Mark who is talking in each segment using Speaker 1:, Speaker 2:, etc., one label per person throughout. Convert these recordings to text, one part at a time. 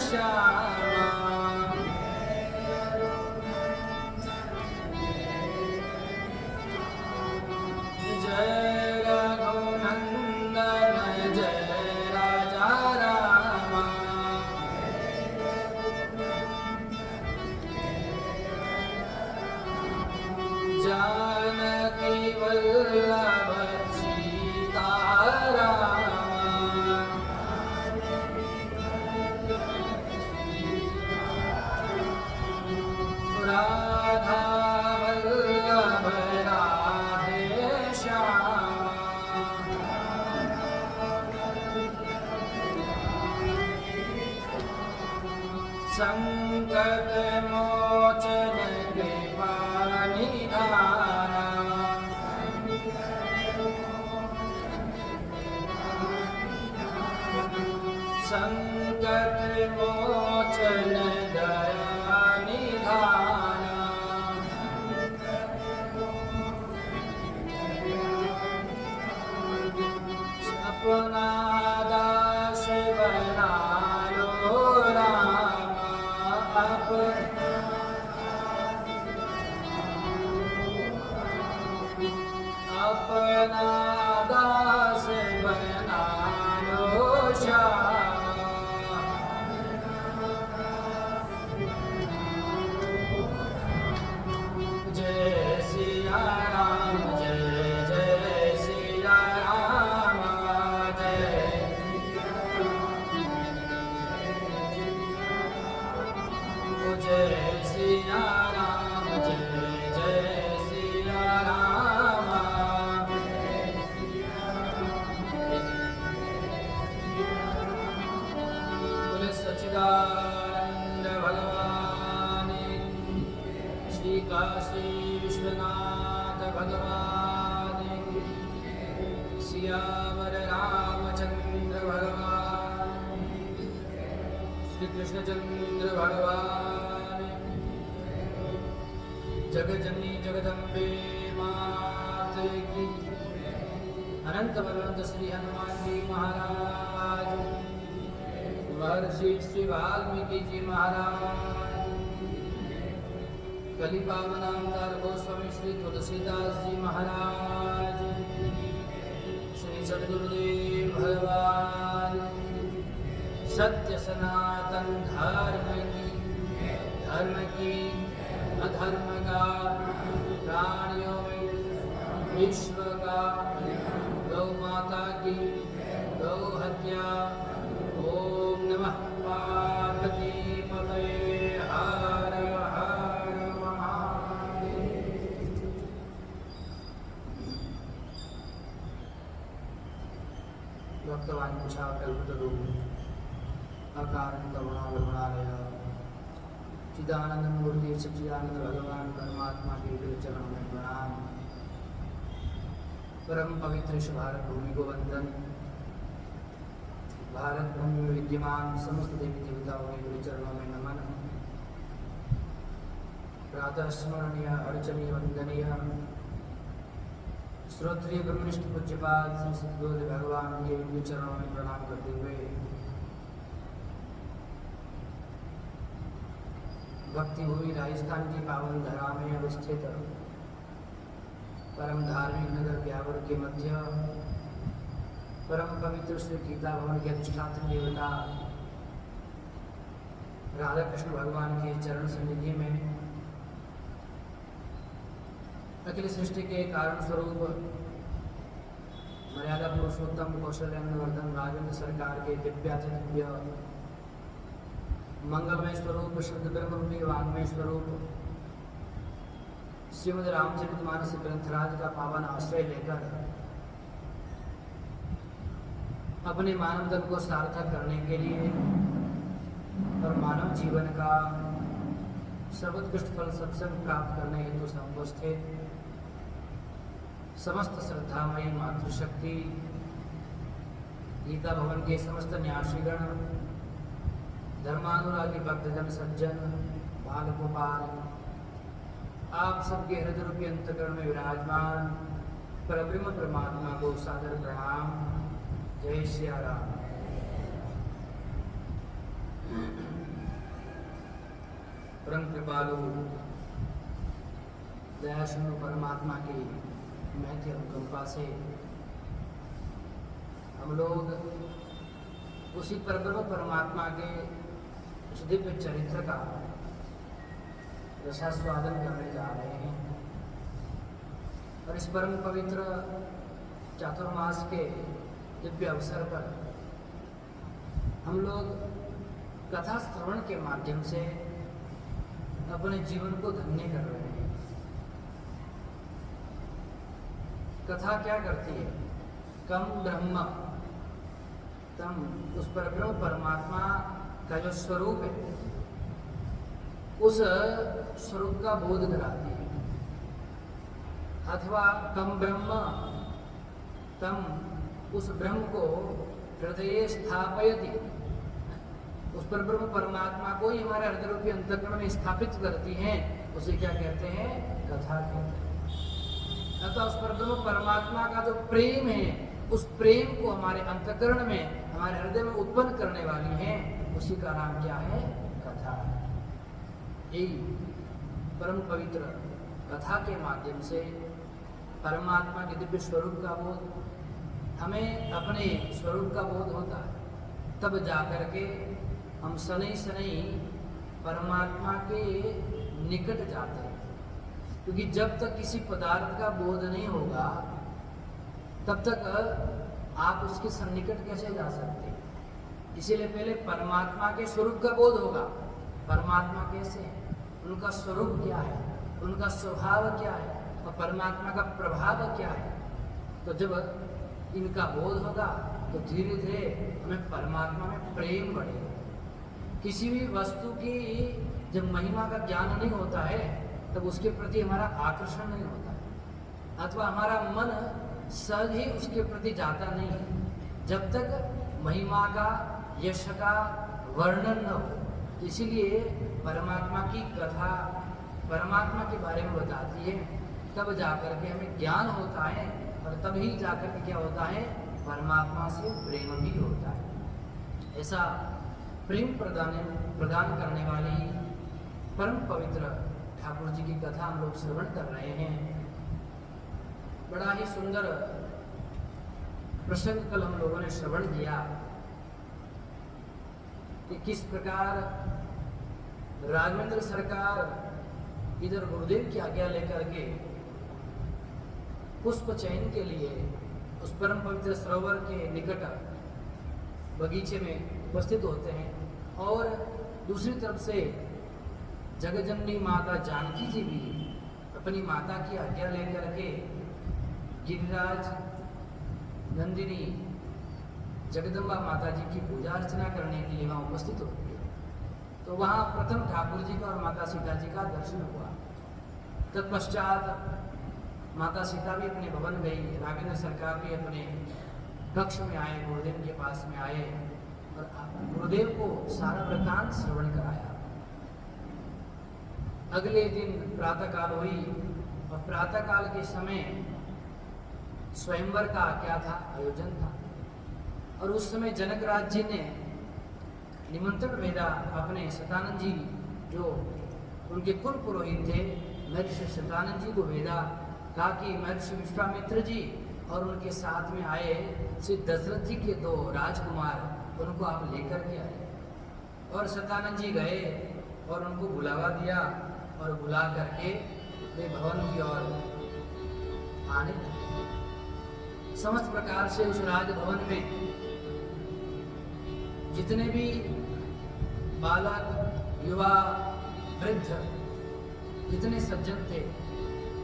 Speaker 1: श्यामा। जय रघुनंदन जय राजा रामा। जानकी वल्लभ सीता रामा। राधा वल्लभ राधे श्यामा। संकट मोचन कृपा निधाना। संकट मोचन दया निधाना। अपना दास बना लो रामा। अपना दास बना लो श्यामा। जय सिया राम जय जय सिया राम। जय सिया राम जय जय सिया राम। बोले सच्चिदानंद भगवान श्री काशी विश्वनाथ भगवान। सियावर रामचंद्र भगवान। श्री कृष्णचंद्र भगवान। जगजननी जगदम्बे मात की। अनंत बलवंत श्री हनुमान जी महाराज। महर्षि श्री वाल्मीकि जी महाराज। कलि पावन अवतार गोस्वामी श्री तुलसीदास जी महाराज। श्री सद्गुरुदेव भगवान। सत्य सनातन धर्म की अधर्म का प्राणियों में विश्व का गौ माता की गौ हत्या। ओम नमः पार्वती पतये हर हर महादेव। भक्तवान पूछा कल्पतरु अकारण करुणा करुणालय चिदानंद मूर्ति सच्चिदानंद भगवान परमात्मा के दिव्य चरणों में प्रणाम। परम पवित्र इस भारत भूमि को वंदन। भारत भूमि में विद्यमान समस्त देवी देवताओं के दिव्य चरणों में नमन। प्रातः स्मरणीय अर्चनीय वंदनीय श्रोत्रिय ब्रह्मनिष्ठ पूज्यपाद श्री सद्गुरु भगवान के दिव्य चरणों में प्रणाम करते हुए भक्ति भूमि राजस्थान की पावन धरा में अवस्थित परम धार्मिक नगर ब्यावर के मध्य परम पवित्र श्री गीता भवन के अधिष्ठात्री देवता राधा कृष्ण भगवान के चरण सन्निधि में अखिल सृष्टि के कारण स्वरूप मर्यादा पुरुषोत्तम कौशलेंद्रवर्धन राजेंद्र सरकार के दिव्याति दिव्य मंगलमय स्वरूप शुद्ध ब्रह्म रूपी वांग्मय स्वरूप श्रीमद् रामचरितमानस ग्रंथराज का पावन आश्रय लेकर अपने मानव धर्म को सार्थक करने के लिए और मानव जीवन का सर्वोत्कृष्ट फल सत्संग प्राप्त करने हेतु समुपस्थित समस्त श्रद्धामयी मातृशक्ति गीता भवन के समस्त न्यासीगण धर्मानुरागी भक्तजन सज्जन बाल गोपाल आप सबके हृदय रूपी अंतकरण में विराजमान परब्रह्म परमात्मा को सादर प्रणाम। जय श्री राम। परम कृपालु दयाशून्य परमात्मा की महती अनुकंपा से हम लोग उसी परब्रह्म परमात्मा के उस दिव्य चरित्र का रसास्वादन करने जा रहे हैं। और इस परम पवित्र चातुर्मास के दिव्य अवसर पर हम लोग कथा श्रवण के माध्यम से अपने जीवन को धन्य कर रहे हैं। कथा क्या करती है? कम ब्रह्म तम, उस परब्रह्म परमात्मा का जो स्वरूप है उस स्वरूप का बोध कराती है। अथवा कम ब्रह्म तम, उस ब्रह्म को हृदय स्थापयति, उस परब्रह्म परमात्मा को ही हमारे हृदय रूपी अंतःकरण में स्थापित करती हैं। उसे क्या कहते हैं? कथा कहते हैं। अतः उस परब्रह्म परमात्मा का जो प्रेम है, उस प्रेम को हमारे अंतःकरण में, हमारे हृदय में उत्पन्न करने वाली है, उसी का नाम क्या है? कथा। यही परम पवित्र कथा के माध्यम से परमात्मा के दिव्य स्वरूप का बोध, हमें अपने स्वरूप का बोध होता है। तब जाकर के हम शनै शनै परमात्मा के निकट जाते हैं। क्योंकि जब तक किसी पदार्थ का बोध नहीं होगा तब तक आप उसके सन्निकट कैसे जा सकते? इसीलिए पहले परमात्मा के स्वरूप का बोध होगा। परमात्मा कैसे है, उनका स्वरूप क्या है, उनका स्वभाव क्या है और परमात्मा का प्रभाव क्या है। तो जब इनका बोध होगा तो धीरे धीरे हमें परमात्मा में प्रेम बढ़ेगा। किसी भी वस्तु की जब महिमा का ज्ञान नहीं होता है तब उसके प्रति हमारा आकर्षण नहीं होता है, अथवा हमारा मन सहज ही उसके प्रति जाता नहीं है जब तक महिमा का, यश का वर्णन न हो। इसीलिए परमात्मा की कथा परमात्मा के बारे में बताती है, तब जाकर के हमें ज्ञान होता है और तभी जाकर के क्या होता है? परमात्मा से प्रेम भी होता है। ऐसा प्रेम प्रदान करने वाली परम पवित्र ठाकुर जी की कथा हम लोग श्रवण कर रहे हैं। बड़ा ही सुंदर प्रसंग कल हम लोगों ने श्रवण किया कि किस प्रकार राघवेंद्र सरकार इधर गुरुदेव की आज्ञा लेकर के पुष्प चयन के लिए उस परम पवित्र सरोवर के निकट बगीचे में उपस्थित होते हैं, और दूसरी तरफ से जगजननी माता जानकी जी भी अपनी माता की आज्ञा लेकर के गिरिराज नंदिनी जगदम्बा माता जी की पूजा अर्चना करने के लिए वहाँ उपस्थित होती है। तो वहाँ प्रथम ठाकुर जी का और माता सीता जी का दर्शन हुआ। तत्पश्चात माता सीता भी अपने भवन गई, राघवेंद्र सरकार भी अपने कक्ष में आए, गुरुदेव के पास में आए और गुरुदेव को सारा वृत्तांत श्रवण कराया। अगले दिन प्रातःकाल हुई और प्रातःकाल के समय स्वयंवर का क्या था? आयोजन था। और उस समय जनकराज जी ने निमंत्रण भेजा अपने शतानंद जी, जो उनके कुल पुरोहित थे, महर्षि शतानंद जी को भेजा। कहा कि महर्षि विश्वामित्र जी और उनके साथ में आए श्री दशरथ जी के 2 राजकुमार, उनको आप लेकर के आए। और शतानंद जी गए और उनको बुलावा दिया और बुला करके वे भवन की ओर आने लगे। समस्त प्रकार से उस राजभवन में जितने भी बालक, युवा, वृद्ध, जितने सज्जन थे,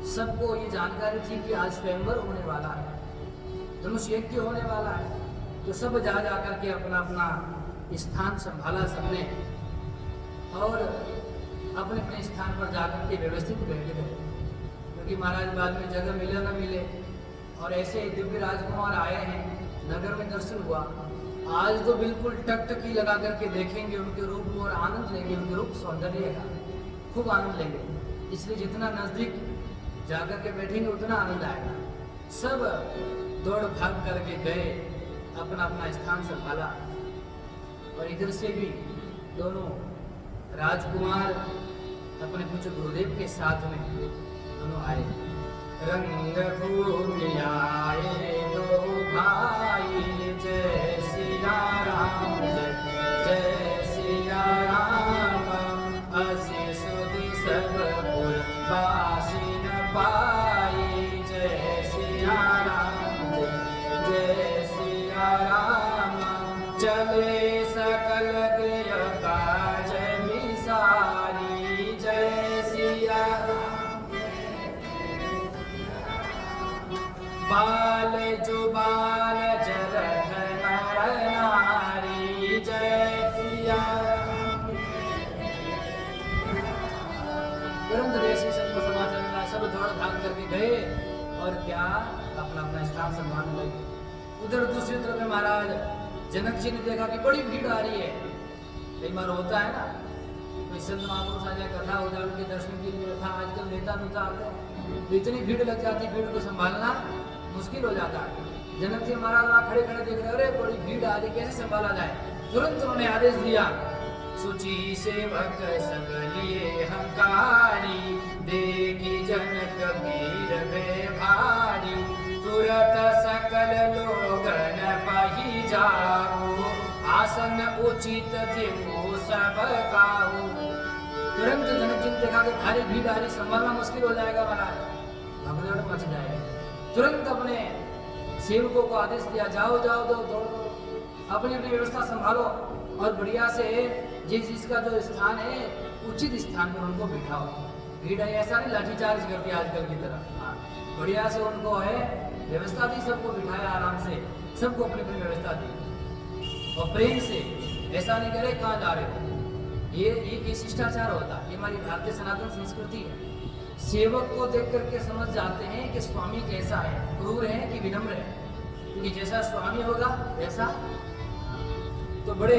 Speaker 1: सबको ये जानकारी थी कि आज स्वयंवर होने वाला है, धनुष यज्ञ होने वाला है। तो सब जा करके अपना अपना स्थान संभाला सबने और अपने अपने स्थान पर जाकर के व्यवस्थित बैठ गए, क्योंकि महाराज बाद में जगह मिले न मिले। और ऐसे दिव्य राजकुमार आए हैं, नगर में दर्शन हुआ। आज तो बिल्कुल टकटकी लगा करके देखेंगे उनके रूप को और आनंद लेंगे, उनके रूप सौंदर्य का खूब आनंद लेंगे। इसलिए जितना नजदीक जाकर के बैठेंगे उतना आनंद आएगा। सब दौड़ भाग करके गए, अपना अपना स्थान संभाला। और इधर से भी दोनों राजकुमार अपने पूज्य गुरुदेव के साथ में दोनों आए। रंग भूमि आए दो भाई, जय सिया राम जय सिया राम। असी सुधि सब पुर बासी न पाई, जय सिया राम जय सिया राम। चले सकल गृह काज विसारी, जय सिया राम। बाल जुबान जरठ नर नारी, जय सिया राम। तुरंत देशी संत समाचार मिला, सब दौड़ भाग करके गए और क्या अपना अपना स्थान संभालने लगे। उधर दूसरी तरफ में महाराज जनक जी ने देखा कि बड़ी भीड़ आ रही है। कई बार होता है ना, कोई संत महापुरुष आ जाए, कथा हो जाए, उनके दर्शन के लिए था, आजकल नेता नुता आते हैं, तो इतनी भीड़ लग जाती, भीड़ को संभालना मुश्किल हो जाता है। जनक जी महाराज वहाँ खड़े खड़े देख रहे, अरे बड़ी भीड़ आ रही, कैसे संभाला जाए। तुरंत उन्होंने आदेश दिया, सुचि सेवक सब लिए हंकारी, देखी जनक वीर वे भारी। तुरत सकल लोगन पही जाओ, आसन उचित देवो सब काऊ। तुरंत जनक जी ने देखा कि भारी भीड़ आ रही, संभालना मुश्किल हो जाएगा महाराज, भगदड़ मच जाएगा। तुरंत अपने सेवकों को आदेश दिया, जाओ जाओ दो दौड़ो, अपनी अपनी व्यवस्था संभालो और बढ़िया से जिस जिसका जो स्थान है उचित स्थान पर उनको बिठाओ। भीड़ है ऐसा नहीं लाठीचार्ज करती आजकल की तरह, बढ़िया से उनको है व्यवस्था दी, सबको बिठाया आराम से, सबको अपनी अपनी व्यवस्था दी और प्रेम से। ऐसा नहीं करे कहाँ जा रहे हो, ये शिष्टाचार होता है, ये हमारी भारतीय सनातन संस्कृति है। सेवक को देख करके समझ जाते हैं कि स्वामी कैसा है, क्रूर है कि विनम्र है, क्योंकि जैसा स्वामी होगा वैसा। तो बड़े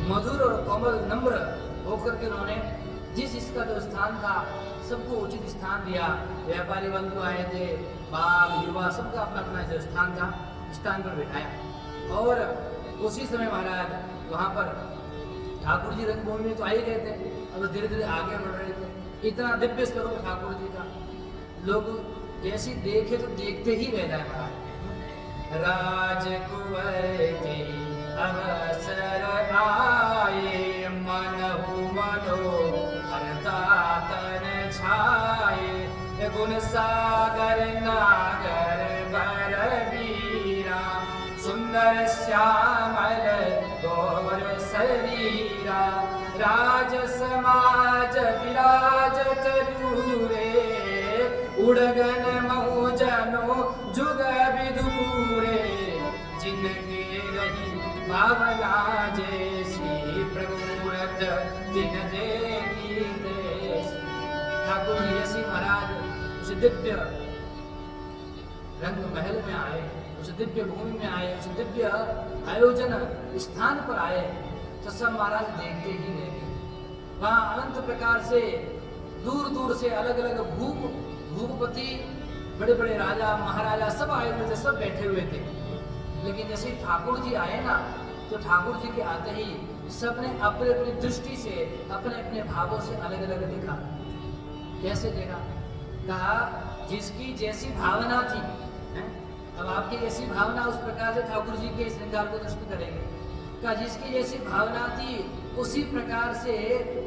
Speaker 1: मधुर और कोमल नम्र होकर के उन्होंने जिस इसका जो स्थान था सबको उचित स्थान दिया। व्यापारी बंधु आए थे, बाल युवा सबका अपना अपना जो स्थान था स्थान पर बिठाया। और उसी समय महाराज वहाँ पर ठाकुर जी रंगभूमि में तो आ ही गए थे, अब धीरे धीरे आगे बढ़ रहे थे। इतना दिव्य स्वरूप ठाकुर जी का, लोग जैसी देखे तो देखते ही रह जाए महाराज। राजकुंवर के अवसर आए, मनहु मनोहरता तन छाए। गुण सागर नागर बर वीरा, सुंदर श्यामल गौर शरीरा। राज समाज विराज तरूरे, उड़गन मऊजनो जुग विदूरे। जिनके रही भावना जैसी, प्रभुरत दिन देखी देसी। ठाकुर जी ऐसी महाराज उस दिव्य रंग महल में आए, उस दिव्य भूमि में आए, उस दिव्य आयोजन स्थान पर आए तो सब महाराज देखते ही रह गए। वहाँ अनंत प्रकार से दूर दूर से अलग अलग भूपति, बड़े बड़े राजा महाराजा सब आए हुए थे, सब बैठे हुए थे। लेकिन जैसे ठाकुर जी आए ना, तो ठाकुर जी के आते ही सबने अपनी अपनी दृष्टि से अपने अपने भावों से अलग अलग देखा। कैसे देखा? कहा जिसकी जैसी भावना थी, अब आपकी जैसी भावना उस प्रकार से ठाकुर जी के श्रृंगार को दृष्टि करेंगे। कहा जिसकी जैसी भावना थी उसी प्रकार से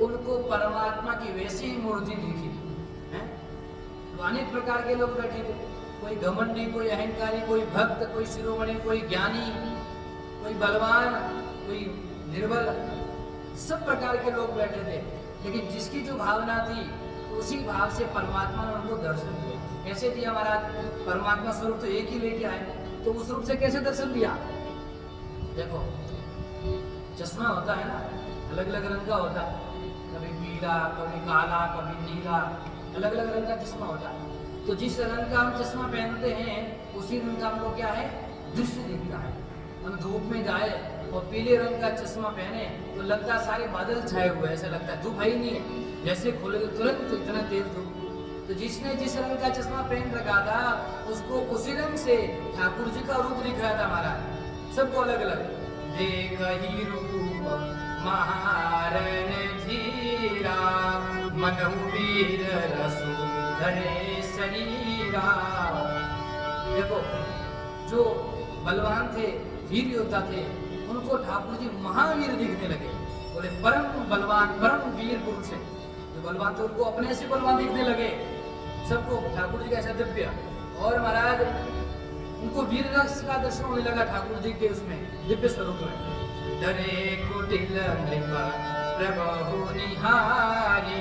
Speaker 1: उनको परमात्मा की वैसी ही मूर्ति दिखी। तो अनेक प्रकार के लोग बैठे थे, कोई घमंडी, कोई अहंकारी, कोई भक्त, कोई शिरोमणि, कोई ज्ञानी, कोई बलवान, कोई निर्बल, सब प्रकार के लोग बैठे थे। लेकिन जिसकी जो भावना थी उसी भाव से परमात्मा ने उनको दर्शन दिया। कैसे दिया महाराज? परमात्मा स्वरूप तो एक ही लेके आए, तो उस रूप से कैसे दर्शन दिया? देखो चश्मा होता है ना, अलग अलग रंग का होता है, कभी पीला, कभी काला, कभी नीला, अलग अलग रंग का चश्मा होता है। तो जिस रंग का हम चश्मा पहनते हैं उसी रंग का हमको क्या है? दृश्य दिखता है। हम धूप में जाए और पीले रंग का चश्मा पहने तो लगता है सारे बादल छाए हुए, ऐसा लगता है धूप है ही नहीं है, जैसे खोले तो तुरंत इतना तेज धूप। तो जिसने जिस रंग का चश्मा पहन रखा था उसको उसी रंग से ठाकुर जी का रूप दिख रहा था महाराज, सबको अलग अलग। देख ही रूप महारण धीरा, मनहु वीर रसु धरे शरीरा। देखो जो बलवान थे, वीर योद्धा थे, उनको ठाकुर जी महावीर दिखने लगे। बोले परम बलवान, परम वीर पुरुष है। जो बलवान थे उनको अपने से बलवान दिखने लगे सबको, ठाकुर जी का ऐसा दिव्य। और महाराज उनको वीर रस का दर्शन होने लगा ठाकुर जी के उसमें दिव्य स्वरूप में। डरे कुटिल नृप प्रभु निहारी,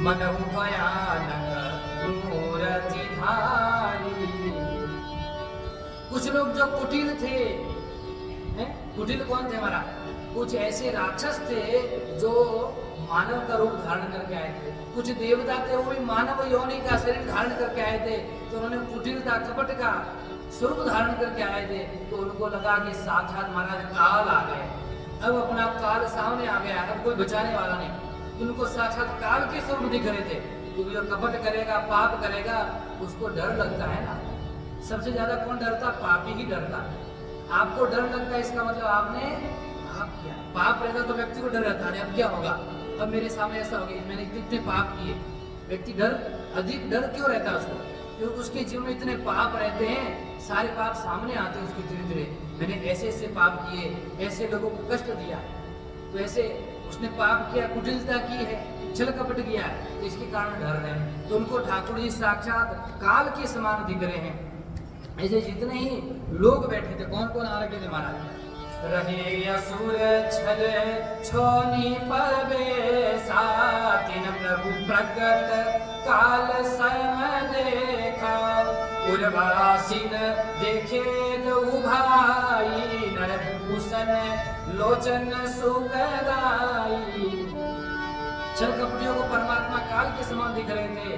Speaker 1: मनहु भयानक मूरति धारी। कुछ लोग जो कुटिल थे, कुटिल कौन थे हमारा? कुछ ऐसे राक्षस थे जो मानव का रूप धारण करके आए थे। कुछ देवता थे, वो भी मानव योनि का शरीर धारण करके आए थे। तो उन्होंने कुटिलता कपट का स्वरूप धारण करके आए थे। तो उनको लगा कि साक्षात महाराज काल आ गए, अब अपना काल सामने आ गया, अब कोई बचाने वाला नहीं। तो उनको साक्षात काल के स्वरूप दिख रहे थे। क्योंकि जो कपट करेगा, पाप करेगा, उसको डर लगता है ना। सबसे ज्यादा कौन डरता? पापी ही डरता। आपको डर लगता है, इसका मतलब आपने पाप किया। पाप रहता तो व्यक्ति को डर रहता है, अब क्या होगा, अब मेरे सामने ऐसा हो गया, मैंने इतने पाप किए। व्यक्ति डर, अधिक डर क्यों रहता है उसको? क्योंकि उसके जीवन में इतने पाप रहते हैं, सारे पाप सामने आते हैं उसके धीरे धीरे। मैंने ऐसे ऐसे पाप किए, ऐसे लोगों को कष्ट दिया, तो ऐसे उसने पाप किया, कुटिलता की है, छल कपट किया है, तो इसके कारण डर रहे हैं। तो उनको ठाकुर जी साक्षात काल के समान दिख रहे हैं। ऐसे जितने ही लोग बैठे थे, कौन कौन आ रखे थे महाराज? रहे असुर छल छोनी परवेसा, तिन प्रभु प्रगट काल सम देखा। उर्वासीन देखे भाई, नरभूषण लोचन सुखदाई। छल कपटियों को परमात्मा काल के समान दिख रहे थे,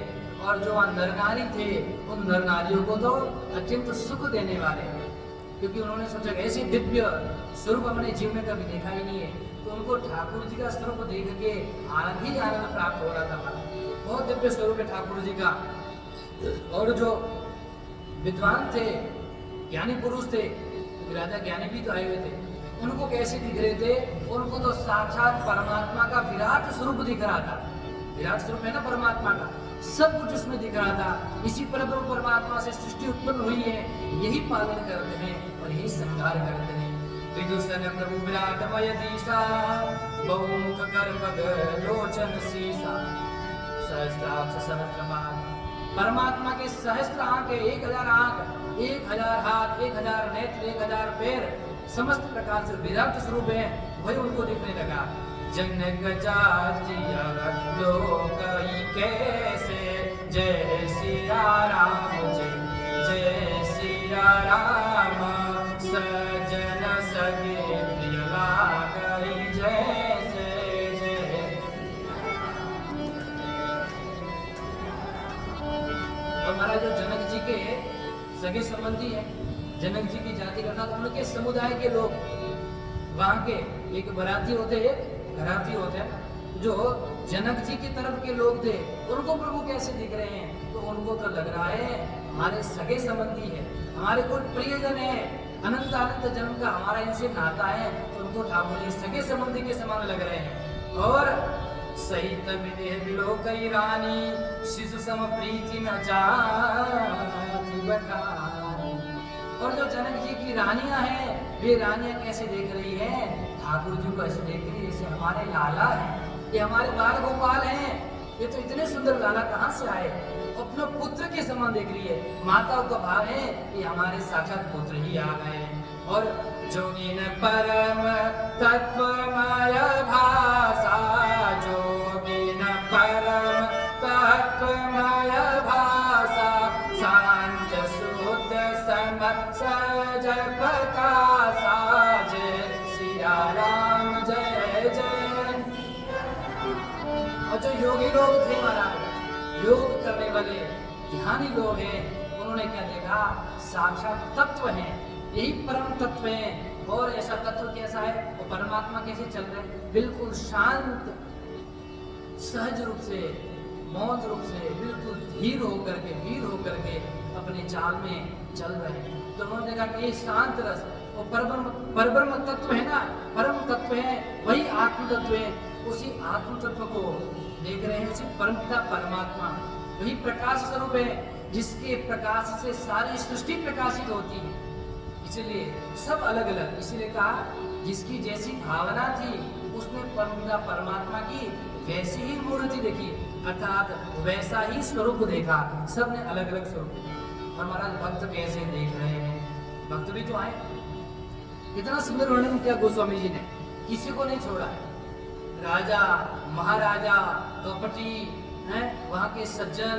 Speaker 1: और जो नर नारी थे, उन नर नारियों को तो अत्यंत सुख देने वाले, क्योंकि उन्होंने सोचा ऐसे दिव्य स्वरूप हमने जीवन में कभी देखा ही नहीं है। तो उनको ठाकुर जी का स्वरूप देख के आनंद ही आनंद प्राप्त हो रहा था। बहुत दिव्य स्वरूप है ठाकुर जी का। और जो विद्वान थे, ज्ञानी पुरुष थे, राजा ज्ञानी भी तो आए हुए थे, उनको कैसे दिख रहे थे? उनको तो साक्षात परमात्मा का विराट स्वरूप दिख रहा था। विराट स्वरूप है ना परमात्मा का, सब कुछ उसमें दिख रहा था। इसी परब्रह्म परमात्मा से सृष्टि उत्पन्न हुई है, यही पालन करते हैं और यही संहार करते हैं। विदुषण प्रभु विराटमय दिशा, बहुमुख कर्पग लोचन शीशा। सहस्त्राक्ष सहस्त्रपाद, परमात्मा के सहस्त्र आंख है, 1000 आंख, 1000 हाथ, 1000 नेत्र, 1000 पैर, समस्त प्रकार से विराट स्वरूप है, वही उनको दिखने लगा। जनक जाति लोक कैसे, जय सिया राम, जय सिया राम। सजन सगे प्रिय लागई, जैसे जय। हमारा जो जनक जी के सगे संबंधी है, जनक जी की जाति का, उनके समुदाय के लोग, वहां के एक बराती होते हैं, घराती होते हैं, जो जनक जी की तरफ के लोग थे, उनको प्रभु कैसे दिख रहे हैं? तो उनको तो लग रहा है हमारे सगे संबंधी है, हमारे कोई प्रियजन है, अनंत अनंत जन्म का हमारा इनसे नाता है। तो उनको ठाकुर जी सगे संबंधी के समान लग रहे हैं। और सहित विदेह बिलोकई रानी, शिशु सम प्रीति न जाति बखानी। और जो जनक जी की रानियां हैं, वे रानियां कैसे देख रही हैं? ठाकुर जी को ऐसे देख रही है जैसे हमारे लाला हैं, ये हमारे बाल गोपाल हैं, ये तो इतने सुंदर लाला कहाँ से आए? अपने पुत्र के समान देख रही है। माताओं का भाव है कि हमारे साक्षात पुत्र ही आ गए। और जोगिन परम तत्वमय भाषा, जोगिन परम तत्वमय भाषा, शांत शुद्ध सम सज प्रकाशा, जय सिया राम, जय जय। और जो योगी लोग थे महाराज, योग करने वाले ध्यानी लोग हैं, उन्होंने क्या देखा? साक्षात तत्व है, यही परम तत्व है। और ऐसा तत्व कैसा है? वो परमात्मा कैसे चल रहे हैं? बिल्कुल शांत, सहज रूप से, मौन रूप से, बिल्कुल धीर होकर के, वीर होकर के अपने चाल में चल रहे हैं। तो उन्होंने देखा कि ये शांत रस, वो परब्रह्म तत्व है ना, परम तत्व है, वही आत्म तत्व है। उसी आत्म तत्व को देख रहे हैं, उसी परमपिता परमात्मा वही प्रकाश स्वरूप है, जिसके प्रकाश से सारी सृष्टि प्रकाशित होती है। इसलिए सब अलग अलग, इसीलिए कहा जिसकी जैसी भावना थी उसने परमपिता परमात्मा की वैसी ही मूर्ति देखी, अर्थात वैसा ही स्वरूप देखा। सबने अलग अलग स्वरूप। और महाराज भक्त कैसे देख रहे हैं, भक्त भी तो आए। इतना सुंदर वर्णन किया गोस्वामी जी ने, किसी को नहीं छोड़ा है। राजा महाराजा कपटी हैं, वहाँ के सज्जन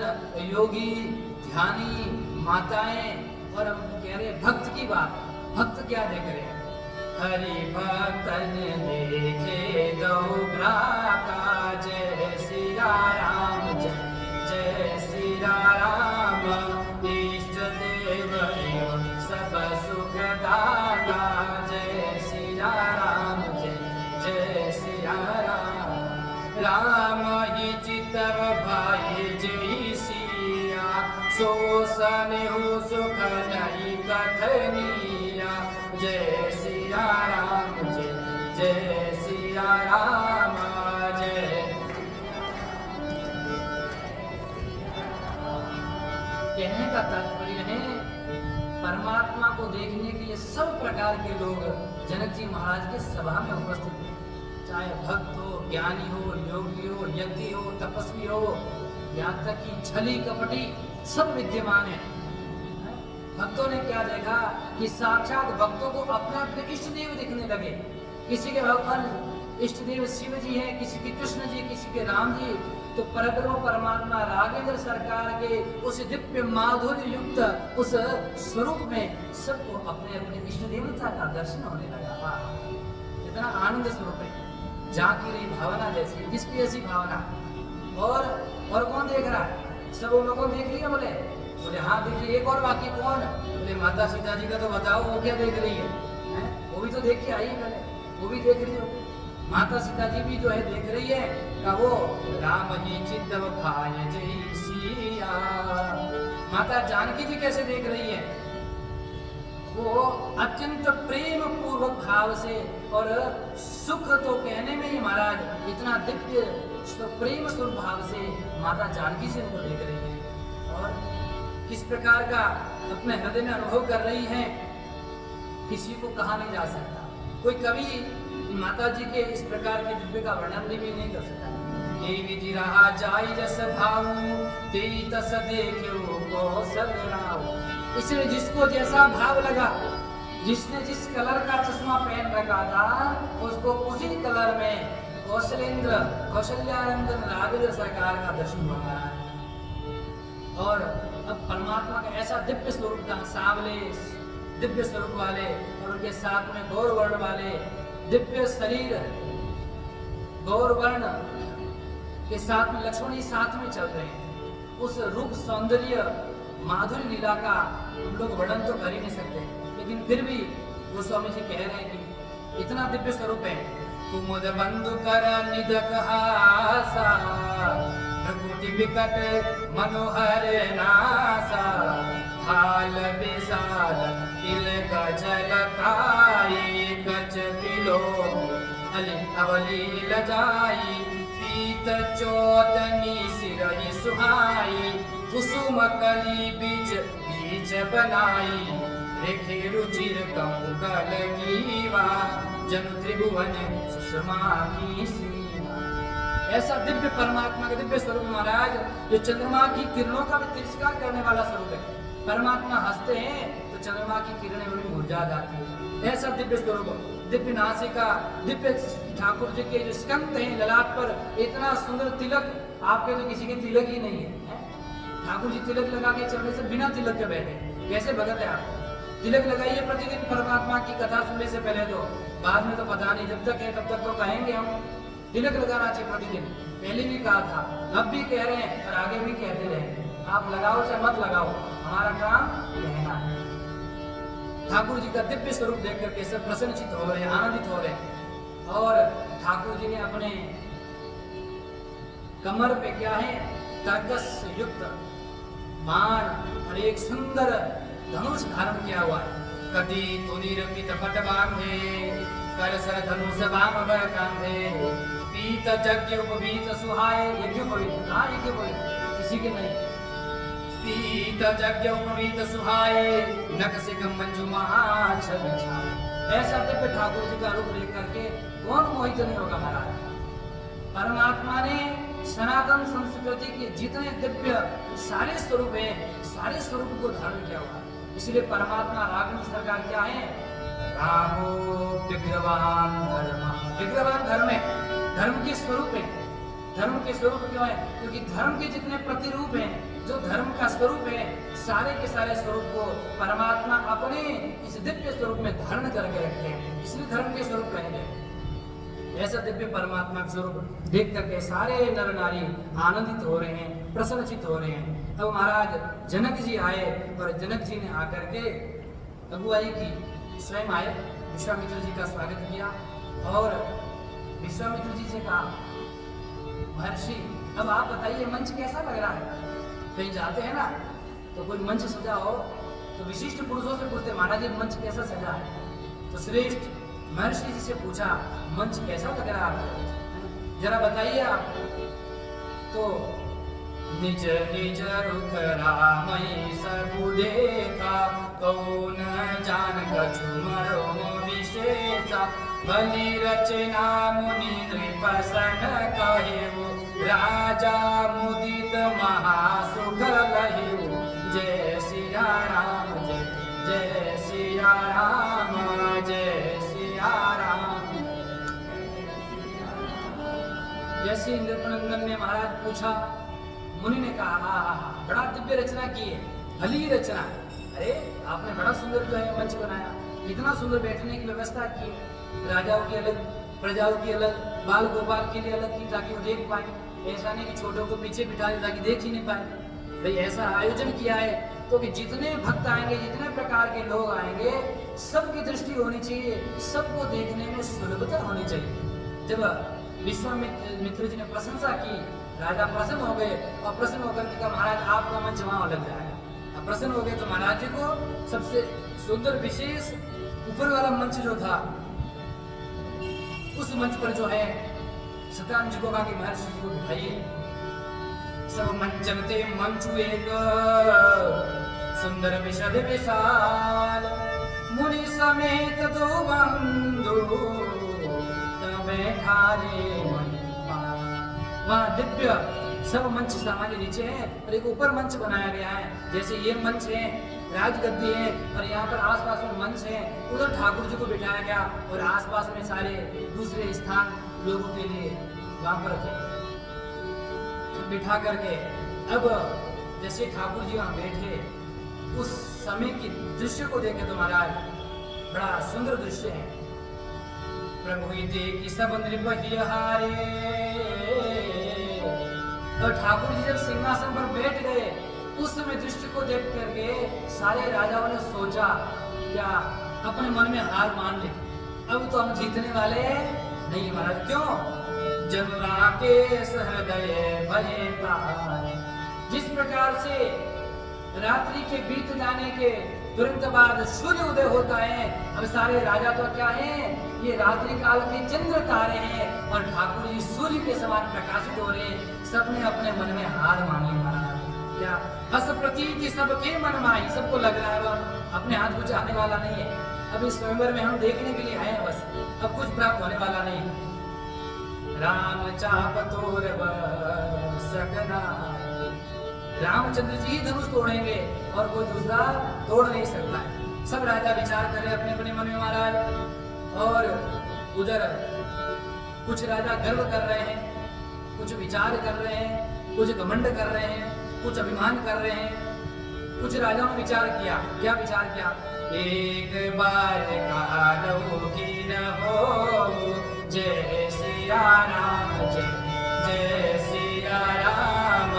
Speaker 1: योगी ध्यानी माताएं, और हम कह रहे भक्त की बात। भक्त क्या देख रहे हैं, हरि भक्तन देखे दो भ्राता, जय सिया राम जय जय सिया राम, इष्ट देव सब सुखदाता, जय सिया राम जय जय सिया राम। राम ही चितव भाई जय सिया, सो सनेहु सुख नहीं कथनिया, जय सिया राम जय जय सिया राम जय। कहने का तात्पर्य है परमात्मा को देखने के लिए सब प्रकार के लोग जनक जी महाराज के सभा में उपस्थित थे, चाहे भक्त हो, ज्ञानी हो, योगी हो, यज्ञी हो, तपस्वी हो, यहाँ तक कि छली कपटी सब विद्यमान है। भक्तों ने क्या देखा कि साक्षात भक्तों को अपने अपने इष्ट देव दिखने लगे। किसी के भगवान इष्ट देव शिव जी है, किसी के कृष्ण जी, किसी के राम जी, तो परब्रह्म परमात्मा राघवेंद्र सरकार के उस दिव्य माधुर्य युक्त उस स्वरूप में सबको अपने अपने इष्ट देवता का दर्शन होने लगा। इतना आनंद स्वरूप है, जाकी रही भावना जैसी, जिसकी ऐसी भावना। और कौन देख रहा है, सब लोगों देख लिया। बोले हाँ देख रही। एक और बाकी कौन, बोले माता सीता जी का तो बताओ, वो क्या देख रही है? वो भी तो देख के आई, पहले वो भी देख रही हो। माता सीता जी भी जो है देख रही है का वो राम ही चित्तव भाई जय सिया। माता जानकी जी कैसे देख रही है, वो अत्यंत प्रेम पूर्वक भाव से, और सुख तो कहने में ही महाराज इतना दिव्य प्रेम स्वरूप भाव से माता जानकी से उनको देख रही है। और किस प्रकार का अपने हृदय में अनुभव कर रही है, किसी को कहा नहीं जा सकता। कोई कवि माता जी के इस प्रकार के दिव्य का वर्णन भी नहीं कर सकता। देवी जी रहा जाई जस भाव, तेई तस देख्यो कौशल राव। इसलिए जिसको जैसा भाव लगा, जिसने जिस कलर का चश्मा पहन रखा था, उसको उसी कलर में कौशल्यानंदन राघवेंद्र सरकार का दर्शन हुआ। और अब परमात्मा का ऐसा दिव्य स्वरूप था, सांवले दिव्य स्वरूप वाले, और उनके साथ में गौर वर्ण वाले दिव्य शरीर, गौर वर्ण के साथ में लक्ष्मण जी साथ में चल रहे हैं। उस रूप सौंदर्य माधुर्य लीला का हम लोग वर्णन तो कर ही नहीं सकते, लेकिन फिर भी गोस्वामी जी कह रहे हैं कि इतना दिव्य स्वरूप है। कुमुद बंधु कर निदक हासा, प्रकृति विकट मनोहर नासा, हाल विशाल तिलक झलकाई, कच पिलो अवलील जाई, पीत चोदनी सिरहि सुहाई, कुसुम कली बीच बीच बनाई, रेखे रुचिर कमुकल कीवा, जनु त्रिभुवन सुषमा की सीमा। ऐसा दिव्य परमात्मा का दिव्य स्वरूप महाराज, जो चंद्रमा की किरणों का भी तिरस्कार करने वाला स्वरूप है। परमात्मा हंसते हैं तो चंद्रमा की किरणें बड़ी मुरझा जाती है। ऐसा दिव्य स्वरूप, दिव्य नासिका, दिव्य ठाकुर जी के जो स्कंद हैं ललाट पर, इतना सुंदर तिलक, आपके तो किसी के तिलक ही नहीं है। ठाकुर जी तिलक लगा के चलने से बिना तिलक के बैठे, कैसे भगत है आप? तिलक लगाइए प्रतिदिन परमात्मा की कथा सुनने से पहले, तो बाद में तो पता नहीं, जब तक है तब तक तो कहेंगे हम। तिलक लगाना चाहिए प्रतिदिन, पहले भी कहा था, अब भी कह रहे हैं और आगे भी कहते रहेंगे। आप लगाओ चाहे मत लगाओ, हमारा काम कहना है। ठाकुर जी का दिव्य स्वरूप देख करके सब प्रसन्नचित हो रहे हैं, आनंदित हो रहे हैं। और ठाकुर जी ने अपने कमर पे क्या है, तर्कस युक्त बाण और एक सुंदर धनुष धारण किया हुआ है। कटी तुनिर्पित पट बांधे कर सर धनुष बाम बर कांधे पीत यज्ञ उपवीत सुहाए यज्ञ उपवीत हाँ यज्ञ उपवीत किसी के नहीं पीत यज्ञ उपवीत सुहाए नकसिक मंजू महाछल छाए। ऐसा दिव्य ठाकुर जी का रूप देख करके कौन मोहित नहीं होगा महाराज। परमात्मा ने सनातन संस्कृति के जितने दिव्य सारे स्वरूप हैं सारे स्वरूप को धारण किया हुआ। इसलिए परमात्मा राघव सरकार क्या है रामो विग्रहवान धर्म विग्रहवान धर्म है धर्म के स्वरूप है। धर्म के स्वरूप क्यों है क्योंकि धर्म के जितने प्रतिरूप हैं जो धर्म का स्वरूप है सारे के सारे स्वरूप को परमात्मा अपने इस दिव्य स्वरूप में धारण करके रखते हैं इसलिए धर्म के स्वरूप कहेंगे। ऐसा दिव्य परमात्मा का स्वरूप देख करके सारे नर नारी आनंदित हो रहे हैं प्रसन्नचित हो रहे हैं। अब महाराज जनक जी आए और जनक जी ने आकर के अगुवाई की स्वयं आए विश्वामित्र जी का स्वागत किया और विश्वामित्र जी से कहा महर्षि अब आप बताइए मंच कैसा लग रहा है। कहीं जाते हैं ना तो कोई मंच सजा हो तो विशिष्ट पुरुषों से पूछते महाराज ये मंच कैसा सजा है तो श्रेष्ठ महर्षि जी से पूछा मंच कैसा लग रहा है आपको जरा बताइए आप। तो निज निज रुख रामई सबु देखा कौन जान कछु मरो विशेषा बलि रचना मुनि नृपसन कहेऊ राजा मुदित महासुख लहेऊ जय सिया राम जय जय सिया राम जय सिया राम। जैसे इंद्रनंदन ने महाराज पूछा मुनि ने कहा बड़ा दिव्य रचना की है भली रचना। अरे आपने बड़ा सुंदर जो है मंच बनाया इतना सुंदर बैठने की व्यवस्था की राजाओं की अलग प्रजाओं की अलग बाल गोपाल के लिए अलग की ताकि वो देख पाए। ऐसा नहीं कि छोटों को पीछे बिठा दे ताकि देख ही नहीं पाए। भाई ऐसा आयोजन किया है तो कि जितने भक्त आएंगे जितने प्रकार के लोग आएंगे सबकी दृष्टि होनी चाहिए सबको देखने में सुलभता होनी चाहिए। जब विश्वामित्र जी ने प्रशंसा की राजा प्रसन्न हो गए और प्रसन्न होकर के कहा महाराज आपका मंच वहां लग जाएगा। अब प्रसन्न हो गए तो महाराज जी को सबसे सुंदर विशेष ऊपर वाला मंच जो था उस मंच पर जो है सत्यानंद जी को कहा कि महर्षि जी को बिठाइए। सब मंचनते मंचु एक सुंदर विशद विशाल मुनि समेत दो बंधु बैठारे वहाँ दिव्य सब मंच सामान्य नीचे है और एक ऊपर मंच बनाया गया है। जैसे ये मंच है राजगद्दी है और यहाँ पर आसपास में मंच है उधर ठाकुर जी को बिठाया गया और आसपास में सारे दूसरे स्थान लोगों के लिए वहां पर थे बिठा करके। अब जैसे ठाकुर जी वहां बैठे उस समय की दृश्य को देखे तो महाराज बड़ा सुंदर दृश्य है। प्रभु देखी सब नृपहिहारे और ठाकुर जी जब सिंहासन पर बैठ गए उस समय दृश्य को देख करके सारे राजाओं ने सोचा क्या अपने मन में हार मान ली अब तो हम जीतने वाले नहीं महाराज। क्यों जनुरा के हृदय भये तारे। जिस प्रकार से रात्रि के बीत जाने के तुरंत बाद सूर्य उदय होता है अब सारे राजा तो क्या है ये रात्रि काल के चंद्र तारे हैं और ठाकुर जी सूर्य के समान प्रकाशित हो रहे हैं। सबने अपने मन में हार मान ली महाराज। क्या हस प्रतीति सबके मन माही सबको लग रहा है अपने हाथ कुछ आने वाला नहीं है। अब इस स्वयंवर में हम देखने के लिए आए हैं बस अब कुछ प्राप्त होने वाला नहीं। राम चाप तोर सकना रामचंद्र जी धनुष तोड़ेंगे और कोई दूसरा तोड़ नहीं सकता है। सब राजा विचार कर रहे अपने अपने मन में महाराज और उधर कुछ राजा गर्व कर रहे हैं कुछ विचार कर रहे हैं कुछ घमंड कर रहे हैं कुछ अभिमान कर रहे हैं। कुछ राजाओं ने विचार किया क्या विचार किया एक बार कहा कि न हो जय सिया राम जय जय सिया राम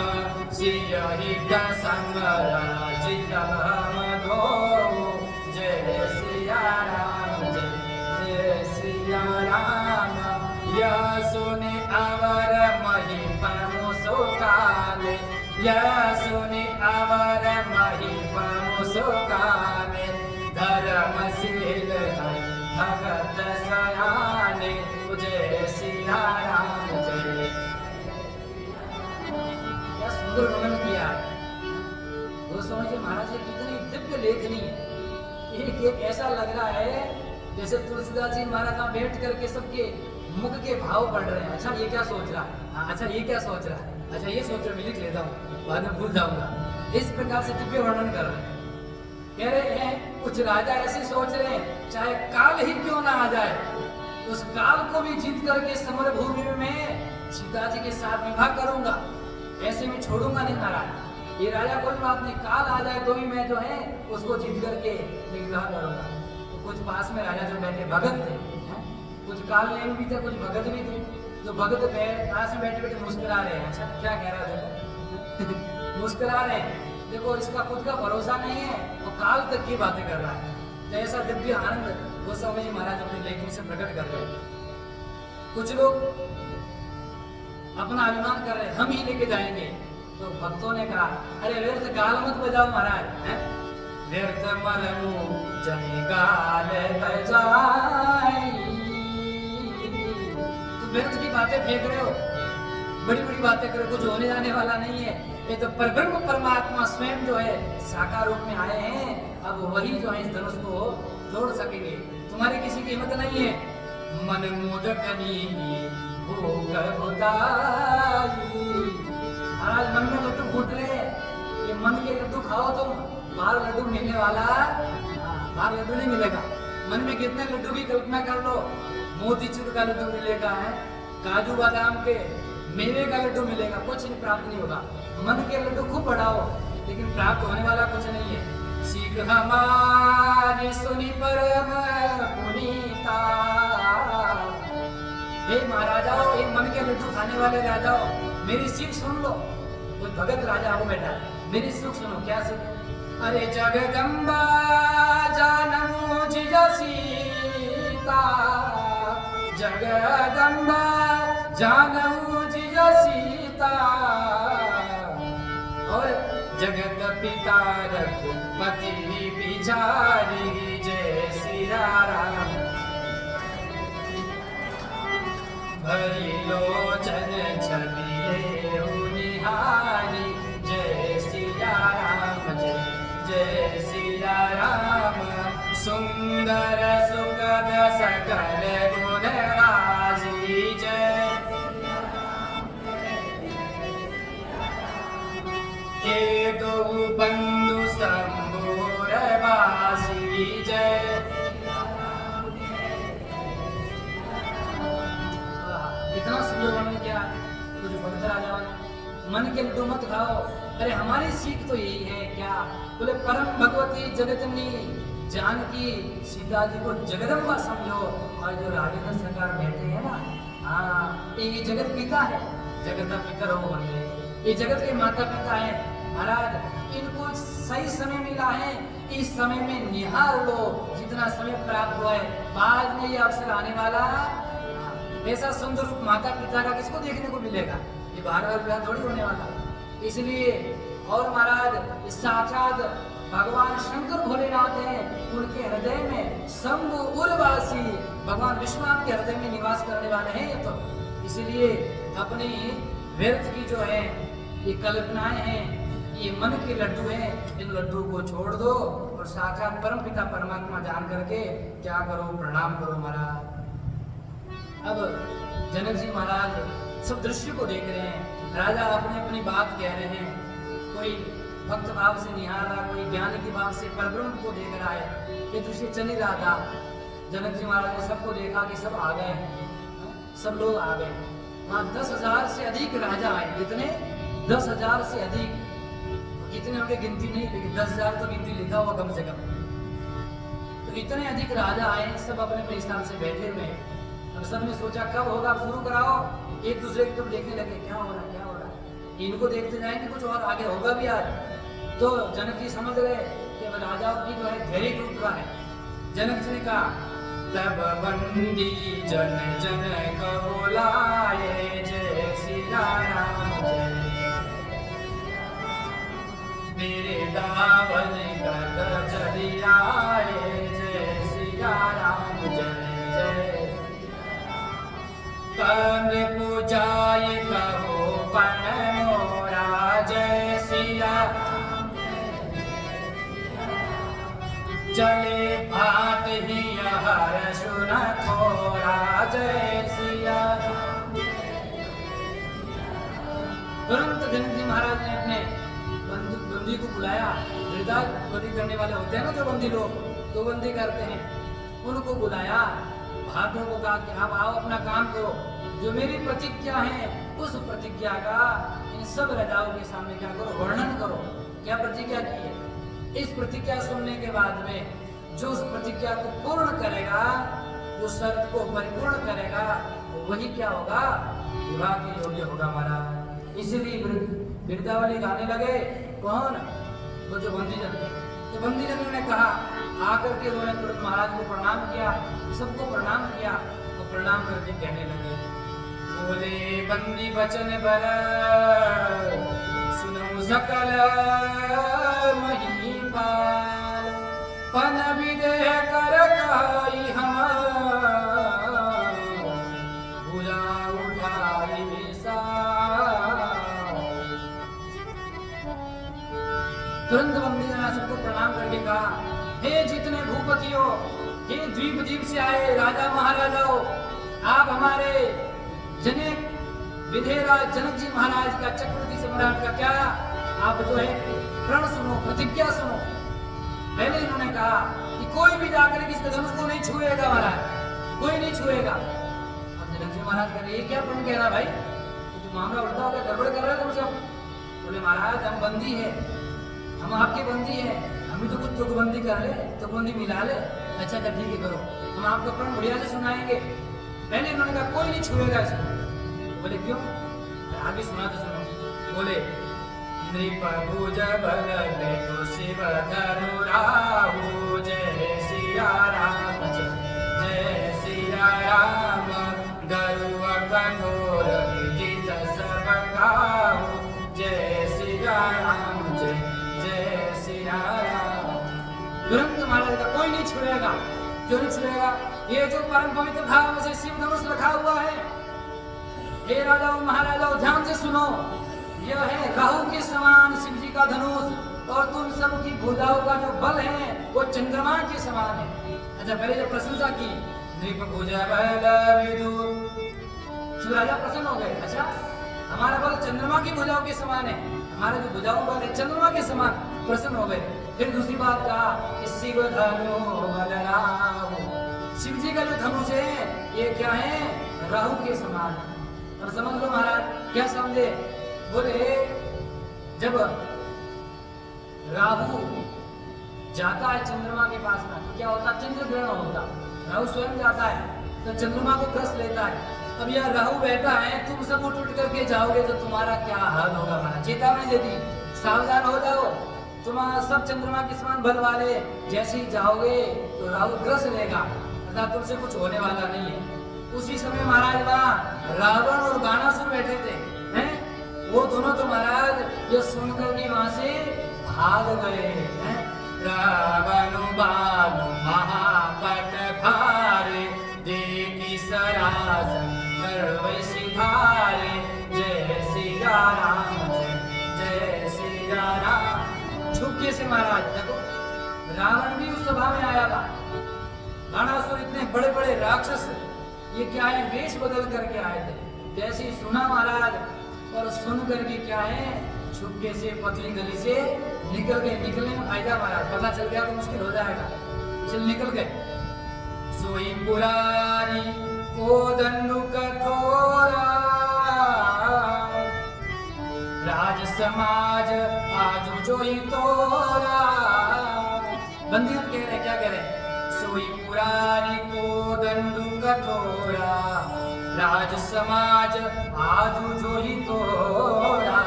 Speaker 1: सिया ही का संग राजित हम दो जय सिया राम जय जय सिया राम। यह सुने अवर महिपमु सुकाले यह सुने अवर महिपमु सुकाले धर्म समग्र वर्णन किया है। गोस्वामी जी महाराज की कितनी दिव्य लेखनी है। एक ऐसा लग रहा है जैसे तुलसीदास जी महाराज वहां बैठ करके सबके मुख के भाव पढ़ रहे हैं। अच्छा ये क्या सोच रहा है, हाँ अच्छा ये क्या सोच रहा है, अच्छा ये सोच रहा, मैं लिख लेता हूँ, बाद में भूल जाऊंगा। इस प्रकार से दिव्य वर्णन कर रहे हैं। कह रहे हैं कुछ राजा ऐसे सोच रहे हैं चाहे काल ही क्यों ना आ जाए, उस काल को भी जीत करके समर भूमि में सीता जी के साथ विवाह करूंगा, ऐसे में छोड़ूंगा नहीं महाराज। ये राजा कोई बात नहीं, काल आ जाए तो भी मैं जो है उसको जीत करके विवाह करूंगा। तो कुछ पास में राजा जो बैठे भगत थे, कुछ काल नेम भी थे, कुछ भगत भी थे। जो भगत पास में बैठे बैठे मुस्कुरा रहे हैं। अच्छा क्या कह रहा है मुस्कुरा रहे हैं, देखो इसका खुद का भरोसा नहीं है, वो काल तक की बातें कर रहा है। तो ऐसा दिव्य आनंद गोस्वामी जी महाराज अपनी लेखनी से प्रकट कर रहे हैं। कुछ लोग अपना अभिमान कर रहे हैं हम ही लेके जाएंगे, तो भक्तों ने कहा अरे व्यर्थ गाल मत बजाओ महाराज, व्यर्थ मरनु जने गाल बजाई, तो व्यर्थ की बातें फेंक रहे हो, बड़ी बड़ी बातें करो, कुछ होने जाने वाला नहीं है। ये तो परब्रह्म परमात्मा स्वयं जो है साकार रूप में आए हैं, अब वही जो है इस धनुष को तोड़ सकेंगे, तुम्हारी किसी की हिम्मत नहीं है। मन मोदकनी महाराज मन में लड्डू फूट रहे हैं, ये मन के लड्डू खाओ तुम, बाहर लड्डू मिलने वाला, बाहर लड्डू नहीं मिलेगा। मन में कितने लड्डू की कल्पना कर लो, मोतीचूर का लड्डू मिलेगा, है काजू बादाम के मेवे का लड्डू मिलेगा, कुछ नहीं प्राप्त नहीं होगा। मन के लड्डू खूब बढ़ाओ, लेकिन प्राप्त होने वाला कुछ नहीं है। सीख हमारी सुनी परम पुनीता, हे महाराजाओ, ये मन के लड्डू खाने वाले राजाओ, मेरी सीख सुन लो। कोई भगत राजा हो बेटा, मेरी सीख सुनो। क्या सीख? अरे जगदम्बा जानमु जिज सीता, जगदम्बा जानमु जिज सीता, और जगत पिता रघुपति बिचारी, जय सिया राम भरी लोचन छबिले निहारी, जय सिया राम जय सिया राम, सुंदर सुगद सकल गुण राशि, जय ये दो बंधु संबोर बासी, जय इतना सुंदर वर्णन किया कुछ भक्त राजाओं ने। मन के लड्डू मत खाओ, अरे हमारी सीख तो यही है क्या, बोले परम भगवती जगतनी जानकी सीता जी को जगदम्बा समझो, और जो राजेंद्र सरकार बैठे हैं ना, हाँ ये जगत पिता है, जगत पितर हो बंदे, ये जगत के माता पिता है महाराज। इनको सही समय मिला है, इस समय में निहार लो, जितना समय प्राप्त हुआ है, बाद में ये अवसर आने वाला। ऐसा सुंदर रूप माता पिता का किसको देखने को मिलेगा, ये बार बार विवाह थोड़ी होने वाला। इसलिए और महाराज साक्षात भगवान शंकर भोलेनाथ हैं, उनके हृदय में शंभु उर्वासी भगवान विश्वनाथ के हृदय में निवास करने वाले हैं। ये तो इसलिए अपनी व्यर्थ की जो है ये कल्पनाएं हैं, ये मन के लड्डू हैं, इन लड्डू को छोड़ दो और साक्षात परम पिता परमात्मा जान करके क्या करो, प्रणाम करो महाराज। अब जनक जी महाराज सब दृश्य को देख रहे हैं, राजा अपनी अपनी बात कह रहे हैं, कोई भक्त भाव से निहार रहा, कोई ज्ञान की भाव से परब्रह्म को देख रहा है। ये दृश्य चल ही रहा था। जनक जी महाराज ने सबको देखा कि सब आ गए हैं, सब लोग आ गए। वहां 10,000 से अधिक राजा आए। कितने? 10,000 से अधिक। कितने होंगे गिनती नहीं, लेकिन 10,000 तो गिनती लिखा हुआ कम से कम। तो इतने अधिक राजा आए, सब अपने अपने स्थान से बैठे हुए हैं। अब सबने सोचा कब होगा, अब शुरू कराओ। एक दूसरे की तरफ देखने लगे, क्या हो रहा है, क्या हो रहा है। इनको देखते जाएंगे, कुछ और आगे होगा भी आज। तो जनक जी समझ गए कि राजाओं की जो है धैर्य टूट रहा है। जनक जी ने कहा तब बंदी जन जन कहो लाए, जय सिया राम जय, मेरे दावन कर चली आए, जय सिया राम जय जय, कंद पूजाए कहो पन मोरा, जय चले भात ही हर सुन थोड़ा जय सिया। तुरंत जनक जी महाराज ने अपने बंदी को बुलाया। गिरदार बंदी करने वाले होते हैं ना जो बंदी लोग, तो बंदी करते हैं, उनको बुलाया। भाइयों को कहा कि आप आओ अपना काम करो, जो मेरी प्रतिज्ञा है उस प्रतिज्ञा का इन सब राजाओं के सामने क्या करो, वर्णन करो, क्या प्रतिज्ञा की है। इस प्रतिज्ञा सुनने के बाद में जो उस प्रतिज्ञा को पूर्ण करेगा, जो शर्त को परिपूर्ण करेगा, वही क्या होगा, विवाह के योग्य होगा महाराज। इसलिए बिरदावली गाने लगे। कौन? वो जो बंदीजन थे। तो बंदीजनों ने कहा, आकर के उन्होंने तुरंत महाराज को प्रणाम किया, सबको प्रणाम किया। तो प्रणाम करके कहने लगे, बोले बंदी बचन बर सुनो सकल महीपाल, पन विदेह कर कहाई हम भुजा उठाई तुरंत बंदीजना सबको प्रणाम करके कहा, हे जितने भूपतियों, हे द्वीप द्वीप से आए राजा महाराजाओं, आप हमारे जनक विधेयराज जनक जी महाराज का, चक्रवर्ती सम्राट का क्या आप जो है प्रण सुनो, प्रतिज्ञा सुनो। पहले इन्होंने कहा कि कोई भी जाकर किसी धनुष को नहीं छुएगा महाराज, कोई नहीं छुएगा। अब जनक जी महाराज कह रहे, ये क्या प्रण कह रहा भाई, तो मामला उल्टा हो गया, गड़बड़ कर रहे हैं तुम सब। बोले महाराज हम बंदी है, हम आपके बंदी हैं, हम भी तो कुछ तुकबंदी कर ले, तुकबंदी मिला ले। अच्छा ठीक है करो, हम आपका प्रण बढ़िया से सुनाएंगे। पहले इन्होंने कहा कोई नहीं छुएगा इसको। बोले क्यों? आगे सुना तो सुनो। बोले नृपभुज बल में तो शिव धनु राहु, जय सिया राम जय सिया राम, गरुड़ कठोर विदित सब काहू, जय सिया राम जय सिया राम। तुरंत महाराज का कोई नहीं छुएगा, जो नहीं छुएगा। ये जो परम पवित्र भाव से शिव धनुष रखा हुआ है, हे राजाओं महाराजाओं ध्यान से सुनो, यह है राहु के समान शिव जी का धनुष, और तुम सब की भुजाओं का जो बल है वो चंद्रमा के समान है। अच्छा पहले जो प्रशंसा की, नृप भुजा बल विदु, राजा प्रसन्न हो गए। अच्छा हमारा बल चंद्रमा की भुजाओं के समान है, हमारे जो भुजाओं बल है चंद्रमा के समान, प्रसन्न हो गए। फिर दूसरी बात कहा कि शिव धनु बलराहु, शिव जी का जो धनुष है ये क्या है, राहु के समान। और समझ लो महाराज क्या समझे। बोले जब राहु जाता है चंद्रमा के पास में तो क्या होता, चंद्र ग्रहण होता। राहु स्वयं जाता है तो चंद्रमा को ग्रस लेता है। अब यह राहु बैठा है, तुम सब उठ उठ करके जाओगे तो तुम्हारा क्या हाल होगा महाराज। चेतावनी दे दी, सावधान हो जाओ, तुम्हारा सब चंद्रमा के समान बल वाले, जैसे ही जाओगे तो राहु ग्रस लेगा, अर्थात तुमसे कुछ होने वाला नहीं है। उसी समय महाराज वहाँ रावण और बाणासुर बैठे थे, हैं? वो दोनों तो महाराज ये सुनकर के वहां से भाग गए हैं। रावण बाण महापट भारे, देखी सरासन गर्व सिधारे, जय सिया राम जय सिया राम। छुपके से महाराज देखो, रावण भी उस सभा में आया था, बाणासुर इतने बड़े बड़े राक्षस, ये क्या है वेश बदल करके आए थे। जैसे ही सुना महाराज, और सुन करके क्या है छुपके से पतली गली से निकल गए। निकलने में फायदा महाराज, पता चल गया तो मुश्किल हो जाएगा, चल निकल गए। सोई पुरारी कोदंडु कठोरा, राज समाज आज जो ही तोरा। बंदियों कह रहे क्या कह रहे, सोई पुरारी कोदंडु कठोरा, राज समाज आजू जो ही तोड़ा।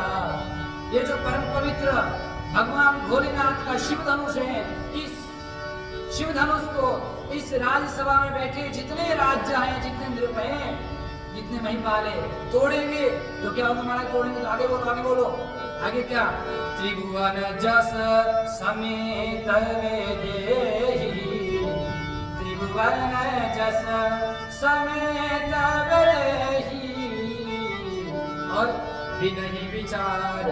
Speaker 1: ये जो परम पवित्र भगवान भोलेनाथ का शिव धनुष है, इस शिव धनुष को इस राज्यसभा में बैठे जितने राज्य हैं, जितने नृप हैं, जितने महिपाल है, तोड़ेंगे तो क्या होगा महाराज। तोड़ेंगे तो आगे बोलो, आगे बोलो, आगे क्या, त्रिभुवन जस समेत वेदेहि, त्रिभुवन जस समेत वेदेहि, और विनहि विचार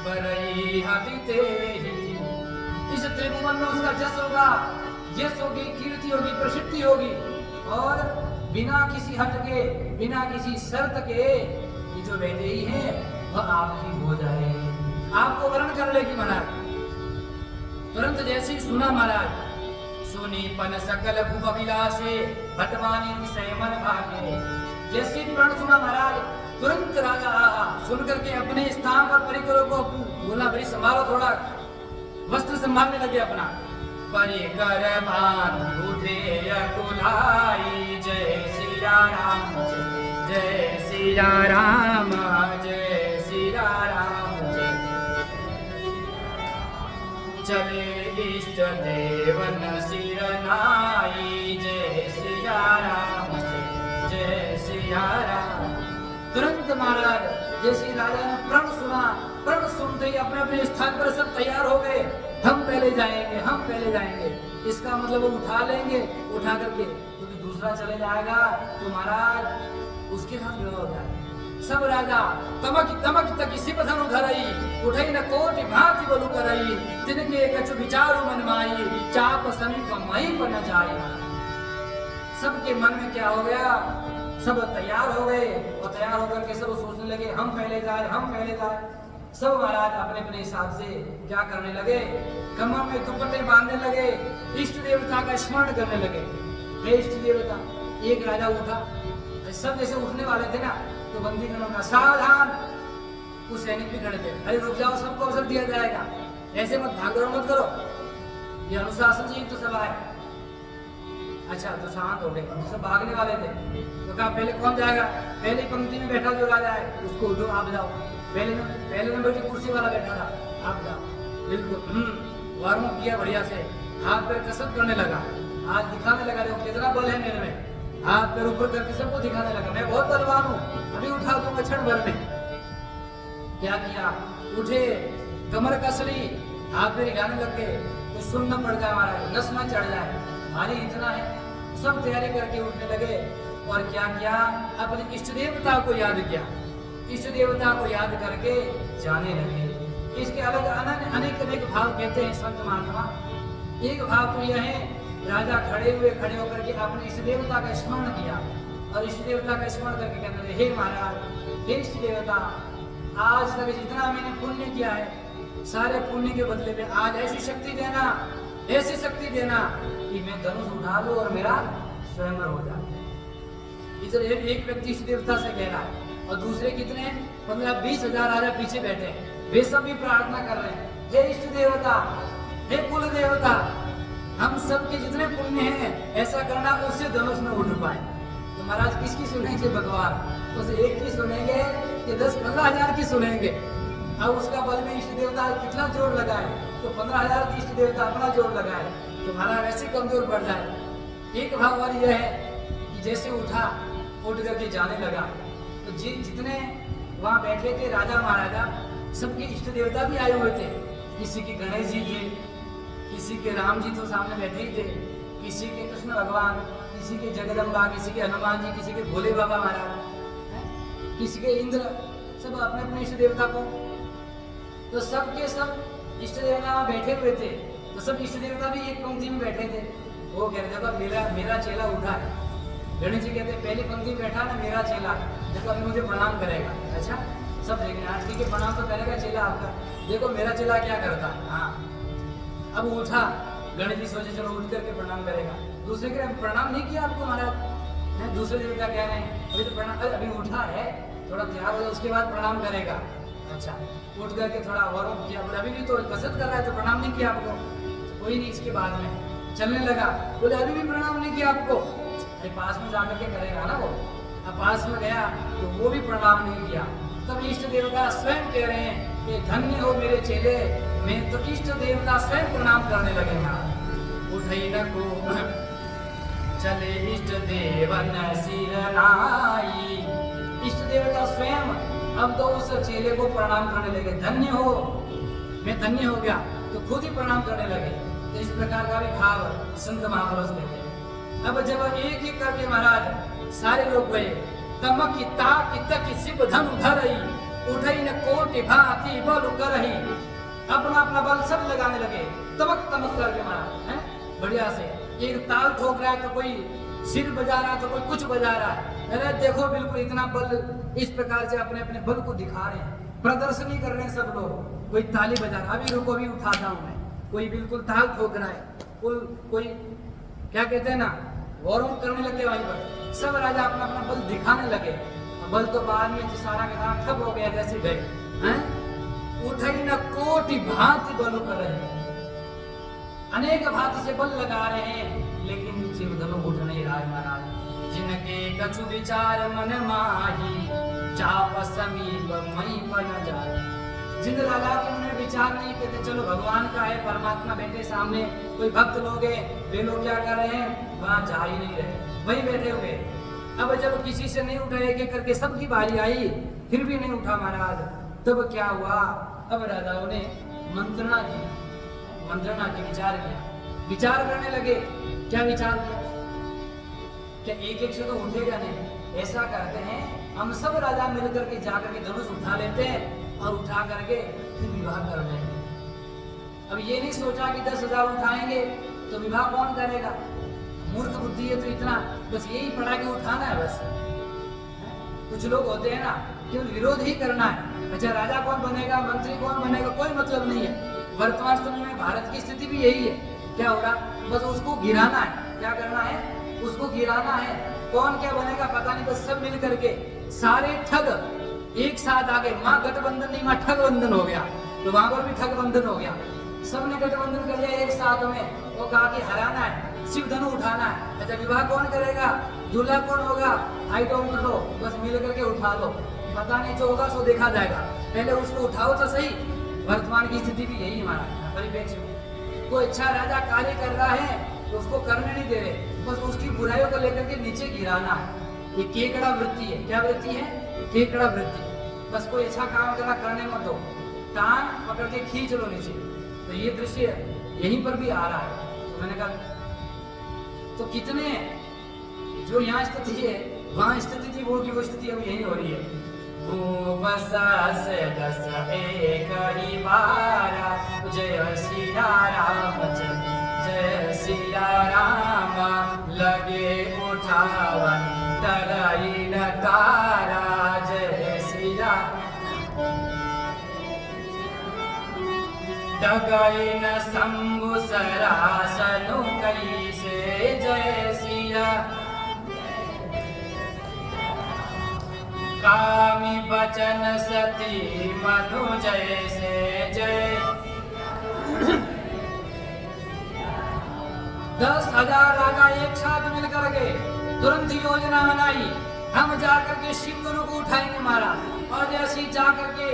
Speaker 1: बरई हटितेहि। इस त्रिभुवन में उसका जस होगा, यश होगी, कीर्ति होगी, प्रसिद्धि होगी, और बिना किसी हट के, बिना किसी शर्त के ये जो वैदेही है वह आपकी हो जाए, आपको वर्ण कर लेगी महाराज। तुरंत जैसे ही सुना महाराज, सुनी पन सकल भुव विलासे भटवानी संयमन भागे। जैसे ही प्रण सुना महाराज, तुरंत राजा सुन करके अपने स्थान पर परिकरों को बोला, भाई संभालो, थोड़ा वस्त्र संभालने लगे अपना। परिकर बांध उठे अकुलाई, जय सिया राम, जय सिया राम, जय सिया राम, चले इष्ट देवन सिर नाई, जय सिया राम, जय सिया राम। तुरंत महाराज जैसे राजा ने प्रण सुना, प्रण सुनते ही अपने अपने स्थान पर सब तैयार हो गए, हम पहले जाएंगे, हम पहले जाएंगे। इसका मतलब वो उठा लेंगे, उठा करके क्योंकि दूसरा चले जाएगा तो महाराज उसके साथ विरोध हो जाएगा। सब राजा तमक तमक तक सिपधन उधरई, उठई न कोटि भांति बोलू करई, तिनके कछु विचारु मन माई, चाप समीप मई पर न जाए। सबके मन में क्या हो गया, सब तैयार हो गए, और तैयार होकर के सब सोचने लगे हम पहले जाए, हम पहले जाए। सब महाराज अपने अपने हिसाब से क्या करने लगे, कमर में दुपट्टे बांधने लगे, इष्ट देवता का स्मरण करने लगे। हे इष्ट देवता, एक राजा उठा, सब जैसे उठने वाले थे ना, तो बंदी गणों का सावधान, कुछ सैनिक भी खड़े थे, अरे रुक जाओ, सबको अवसर दिया जाएगा, ऐसे मत भागदौड़ मत करो, ये अनुशासन से युक्त सभा है। अच्छा, तो शांत हो गए, तो सब भागने वाले थे, तो कहा पहले कौन जाएगा, पहले पंक्ति में बैठा जो राजा है उसको उठो, आप जाओ। पहले नंबर की कुर्सी वाला बैठा था, आप जाओ। बिल्कुल वार्म अप किया बढ़िया से, हाथ पैर कसरत करने लगा, हाथ दिखाने लगा, देखो कितना बल है मेरे में, हाथ पैर ऊपर करके सबको दिखाने लगा, मैं बहुत बलवान हूँ, अभी उठा दूंगा क्षण भर में। क्या किया, उठे, कमर कस ली, हाथ पैर हिलाने लग गए, तो सुनना पड़ जाए हमारा, नस न चढ़ जाए, भारी इतना है। सब तैयारी करके उठने लगे, और क्या किया, अपने इष्ट देवता को याद किया, इष्ट देवता को याद करके जाने लगे। इसके अलग अनेक अनेक भाव कहते हैं संत महात्मा। एक भाव तो यह है, राजा खड़े होकर के अपने इष्ट देवता का स्मरण किया, और इष्ट देवता का स्मरण करके कहने लगे, हे महाराज, हे इष्ट देवता, आज तक जितना मैंने पुण्य किया है, सारे पुण्य के बदले में आज ऐसी शक्ति देना, ऐसी शक्ति देना कि मैं धनुष उठा लूं और मेरा स्वयंवर हो जाए। इधर एक व्यक्ति इष्ट देवता से कह रहा है, और दूसरे कितने 15-20 हजार राजा पीछे बैठे हैं, वे सब भी प्रार्थना कर रहे हैं, हे इष्ट देवता, हे कुल देवता, हम सब के जितने पुण्य हैं ऐसा करना उससे धनुष न उठ पाए। तो महाराज किसकी सुनेंगे भगवान, उस एक की सुनेंगे कि 10-15 हजार की सुनेंगे। अब उसका बल में इष्ट देवता कितना जोर लगाए, तो 15 हजार की इष्ट देवता अपना जोर लगाए, तो महाराज ऐसे कमजोर पड़ जाए। एक भाव वाली यह है कि जैसे उठा, उठ करके जाने लगा, तो जितने वहां बैठे थे राजा महाराजा, सबके इष्ट देवता भी आए हुए थे, किसी के गणेश जी थे, किसी के राम जी तो सामने बैठे ही थे, किसी के कृष्ण भगवान, किसी के जगदम्बा, किसी के हनुमान जी, किसी के भोले बाबा महाराज, किसी के इंद्र, सब अपने अपने इष्ट देवता को, तो सबके सब इष्ट देवता वहां बैठे हुए थे, तो सब इष्ट देवता भी एक पंक्ति में बैठे थे। वो कह रहे थे मेरा चेला उठा है, गणेश जी कहते पहली पंक्ति में बैठा ना मेरा चेला, देखो अभी मुझे प्रणाम करेगा। अच्छा, सब देख रहे हैं, आज ठीक है, प्रणाम तो करेगा चेला आपका, देखो मेरा चेला क्या करता। हाँ, अब उठा, गणेश जी सोचे चलो उठ करके प्रणाम करेगा, दूसरे के प्रणाम नहीं किया आपको महाराज, दूसरे देवता कह रहे हैं अभी तो प्रणाम, अभी उठा है, थोड़ा तैयार हो जाए उसके बाद प्रणाम करेगा। अच्छा, उठ करके थोड़ा और किया, बोले अभी भी तो कसरत कर रहा है तो प्रणाम नहीं किया आपको, तो कोई नहीं, इसके बाद में चलने लगा, बोले अभी भी प्रणाम नहीं किया आपको, पास में जाकर के करेगा ना वो। अब पास में गया तो वो भी प्रणाम नहीं किया, तब इष्ट देवता स्वयं कह रहे हैं कि धन्य हो मेरे चेले, मैं तो इष्ट देवता स्वयं प्रणाम करने लगे ना। उठई न को चले इष्ट देवन सिर नाई, इष्ट देवता स्वयं अब तो उस चेले को प्रणाम करने लगे, धन्य हो, मैं धन्य हो गया, तो खुद ही प्रणाम करने लगे। तो इस प्रकार का भी भाव संत महापुरुष लेते हैं। अब जब एक एक करके महाराज सारे लोग गए, तमक ताक तक सिप धन धरई, उठई न कोटि भांति बल करही, अपना अपना बल सब लगाने लगे, तमक तमक करके मारा है बढ़िया से। एक ताल ठोक रहा है तो कोई सिर बजा रहा है तो कोई कुछ बजा रहा है। अरे देखो बिल्कुल इतना बल, इस प्रकार से अपने अपने बल को दिखा रहे हैं, प्रदर्शनी कर रहे हैं सब लोग। कोई ताली बजा रहा है, अभी रुको अभी उठाता हूं मैं, कोई बिल्कुल ताल ठोक रहा है, कोई क्या कहते हैं ना वॉर्म करने लगे वहीं पर। सब राजा अपना अपना बल दिखाने लगे। बल तो बाद में सारा के सारा ठप हो गया जैसे गए हैं। उठे न कोटि भांति बल कर रहे हैं, अनेक भांति से बल लगा रहे हैं, लेकिन शिवधनु उठ नहीं रहा है महाराज। जिनके कछु विचार मन माही, चाप समीप मई पर न जाए। जिन राजा के मन में विचार नहीं कहते चलो भगवान का है, परमात्मा बैठे सामने, कोई भक्त लोग हैं, वे लोग क्या कर रहे हैं, वहां जा ही नहीं रहे, वही बैठे हुए। अब जब किसी से नहीं उठा, एक एक करके सबकी बारी आई, फिर भी नहीं उठा महाराज। तब क्या हुआ, अब राजाओं ने मंत्रणा की विचार किया, विचार करने लगे। क्या विचार किया, क्या एक एक से तो उठेगा नहीं, ऐसा करते हैं हम सब राजा मिलकर के जाकर के धनुष उठा लेते हैं और उठा करके फिर विवाह कर लेंगे। अब ये नहीं सोचा कि 10,000 उठाएंगे तो विवाह कौन करेगा, मूर्ख बुद्धि है तो इतना बस यही पढ़ा के उठाना है बस। कुछ लोग होते हैं ना केवल विरोध ही करना है, अच्छा राजा कौन बनेगा, मंत्री कौन बनेगा, कोई मतलब नहीं है। वर्तमान समय में भारत की स्थिति भी यही है, क्या हो रहा, बस उसको गिराना है। क्या करना है, उसको गिराना है। कौन क्या बनेगा पता नहीं, बस सब मिल करके सारे ठग एक साथ आ गए। माँ गठबंधन नहीं, माँ ठगबंधन हो गया, तो वहां पर भी ठगबंधन हो गया। सबने गठबंधन कर लिया एक साथ में, वो कहा कि हराना है, शिव धनु उठाना है। अच्छा विवाह कौन करेगा, दूल्हा कौन होगा, आई डोंट नो, बस मिल करके उठा लो, पता नहीं जो होगा सो देखा जाएगा, पहले उसको उठाओ तो सही। वर्तमान की स्थिति भी यही हमारा परिप्रेक्ष्य में। कोई अच्छा राजा कार्य कर रहा है तो उसको करने नहीं दे रहे, बस उसकी बुराइयों को लेकर के नीचे गिराना है। ये केकड़ा वृत्ति है। क्या वृत्ति है, केकड़ा वृत्ति। बस कोई अच्छा काम करा, करने मत दो, टांग पकड़ के खींच लो नीचे। तो ये दृश्य यहीं पर भी आ रहा है। तो मैंने कहा तो कितने जो यहाँ स्थिति है वहां स्थिति थी, वो की वो स्थिति अब यही हो रही है। बस दस एक ही बारा, जय सिया राम, जय सिया राम, लगे उठावन तरई न तारा, जय सिया डगई न शंभु सरासनु कैसे, जय सिया कामी बचन सती मधु जैसे, जय 10,000 राजा एक साथ मिलकर के तुरंत योजना बनाई, हम जाकर के शिव धनु को उठाएंगे मारा। और जैसे ही जाकर के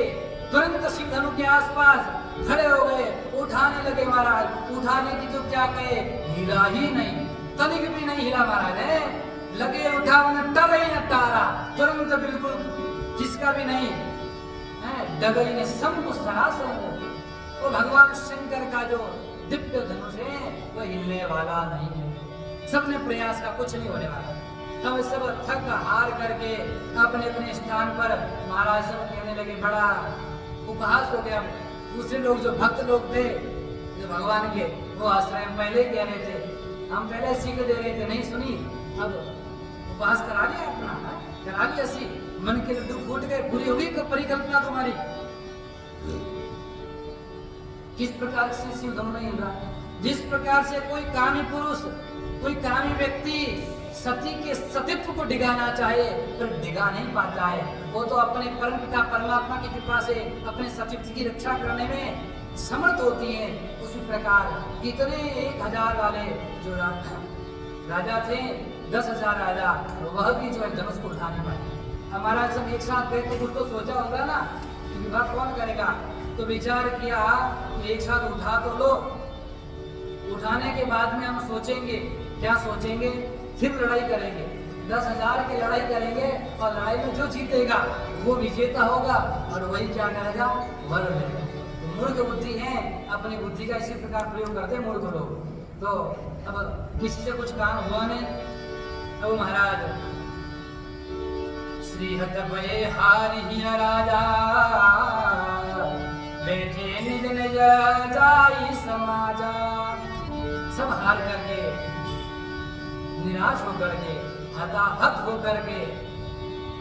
Speaker 1: तुरंत शिव धनु के आसपास खड़े हो गए, उठाने लगे महाराज। उठाने की तो क्या कहे, हिला ही नहीं, तनिक भी नहीं हिला महाराज है। लगे उठाने टगई न तारा, तुरंत बिल्कुल किसका भी नहीं है। डगई ने शंभु सरासन, वो भगवान शंकर का जो दिव्य धनुष है वो हिलने वाला नहीं है। सबने प्रयास का कुछ नहीं होने वाला। हम सब थक हार करके अपने अपने स्थान पर महाराज सब कहने लगे, बड़ा उपहास हो गया। दूसरे लोग जो भक्त लोग थे जो भगवान के, वो आश्रय पहले कह रहे थे, हम पहले सीख दे रहे थे, नहीं सुनी, अब उपवास करा लिया अपना, करा लिया सी, मन के लड्डू फूट गए, पूरी हो गई परिकल्पना तुम्हारी। किस प्रकार से शिव धनु नहीं हिल रहा, जिस प्रकार से कोई कामी पुरुष, कोई कामी व्यक्ति सती के सतीत्व को डिगाना चाहे पर डिगा नहीं पाता है। वो तो अपने परम पिता परमात्मा की कृपा से अपने सतीत्व की रक्षा करने में समर्थ होती है। उसी प्रकार इतने 1,000 वाले जो राजा थे, 10,000 राजा, वह भी जो है धनुष को उठाने पाए। हमारा सब एक साथ गए तो कुछ तो सोचा होगा ना कि विवाह कौन करेगा, तो विचार किया कि एक साथ उठा तो लो, उठाने के बाद में हम सोचेंगे, क्या सोचेंगे, फिर लड़ाई करेंगे, 10,000 की लड़ाई करेंगे और लड़ाई में जो जीतेगा वो विजेता होगा और वही क्या करेगा, वर लेगा। तो मूर्ख बुद्धि है, अपनी बुद्धि का इसी प्रकार प्रयोग करते हैं मूर्ख लोग। तो अब किसी से कुछ काम हुआ नहीं। अब महाराज श्रीहत भये हारि राजा, बैठे निज निज सब हार करके, निराश होकर के, हताहत होकर के